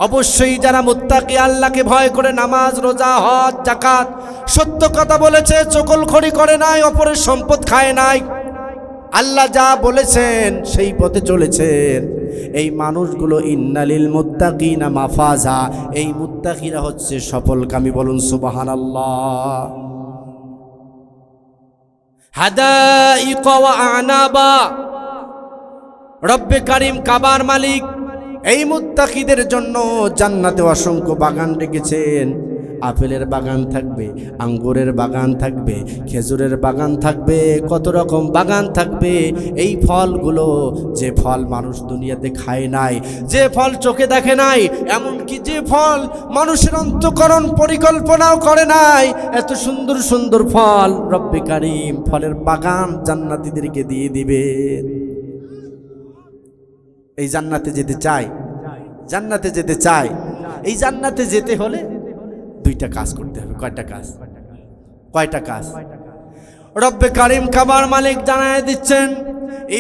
Speaker 1: অবশ্যই যারা মুত্তাকি, আল্লাহকে ভয় করে নামাজ, রোজা, হজ, যাকাত, সত্য কথা বলেছে, চকলখড়ি করে নাই, অপরের সম্পদ খায় নাই, আল্লাহ যা বলেছেন সেই পথে চলেছেন, এই মানুষগুলো ইন্নালিল মুত্তাকিনা মাফাজা, এই মুত্তাকিরা হচ্ছে সফলকামী। বলুন সুবহানাল্লাহ। হাদাইকা ওয়া আনাবা, রব্বে কারীম কাবার মালিক এই মুত্তাকিদের জন্য জান্নাতে অসংখ্য বাগান রেখেছেন। আপেলের বাগান থাকবে, আঙ্গুরের বাগান থাকবে, খেজুরের বাগান থাকবে, কত রকম বাগান থাকবে। এই ফলগুলো, যে ফল মানুষ দুনিয়াতে খায় নাই, যে ফল চোখে দেখে নাই, এমনকি যে ফল মানুষের অন্তঃকরণ পরিকল্পনাও করে নাই, এত সুন্দর সুন্দর ফল রব্বে কারীম ফলের বাগান জান্নাতীদেরকে দিয়ে দিবে। এই জান্নাতে যেতে চাই, জান্নাতে যেতে চাই। এই জান্নাতে যেতে হলে দুইটা কাজ করতে হবে। কয়টা কাজ? কয়টা কাজ? রব্বে কারীম কাবার মালিক জানায় দিচ্ছেন,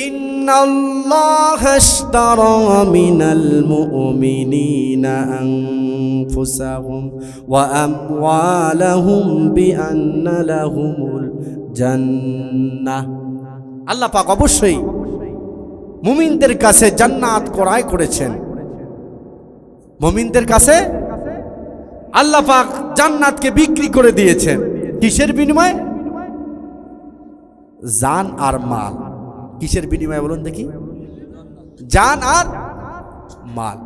Speaker 1: ইন্নাল্লাহা আশতারা মিনাল মুমিনিনা আনফুসাহুম ওয়া আমওয়ালাহুম বিআন্না লাহুমুল জান্নাহ। আল্লাহ পাক অবশ্যই মুমিনদের কাছে জান্নাত ক্রয় করেছেন। মুমিনদের কাছে আল্লাহ পাক জান্নাতকে বিক্রি করে দিয়েছেন। কিসের বিনিময়ে? জান আর মাল। কিসের বিনিময়ে বলুন দেখি? জান আর মাল।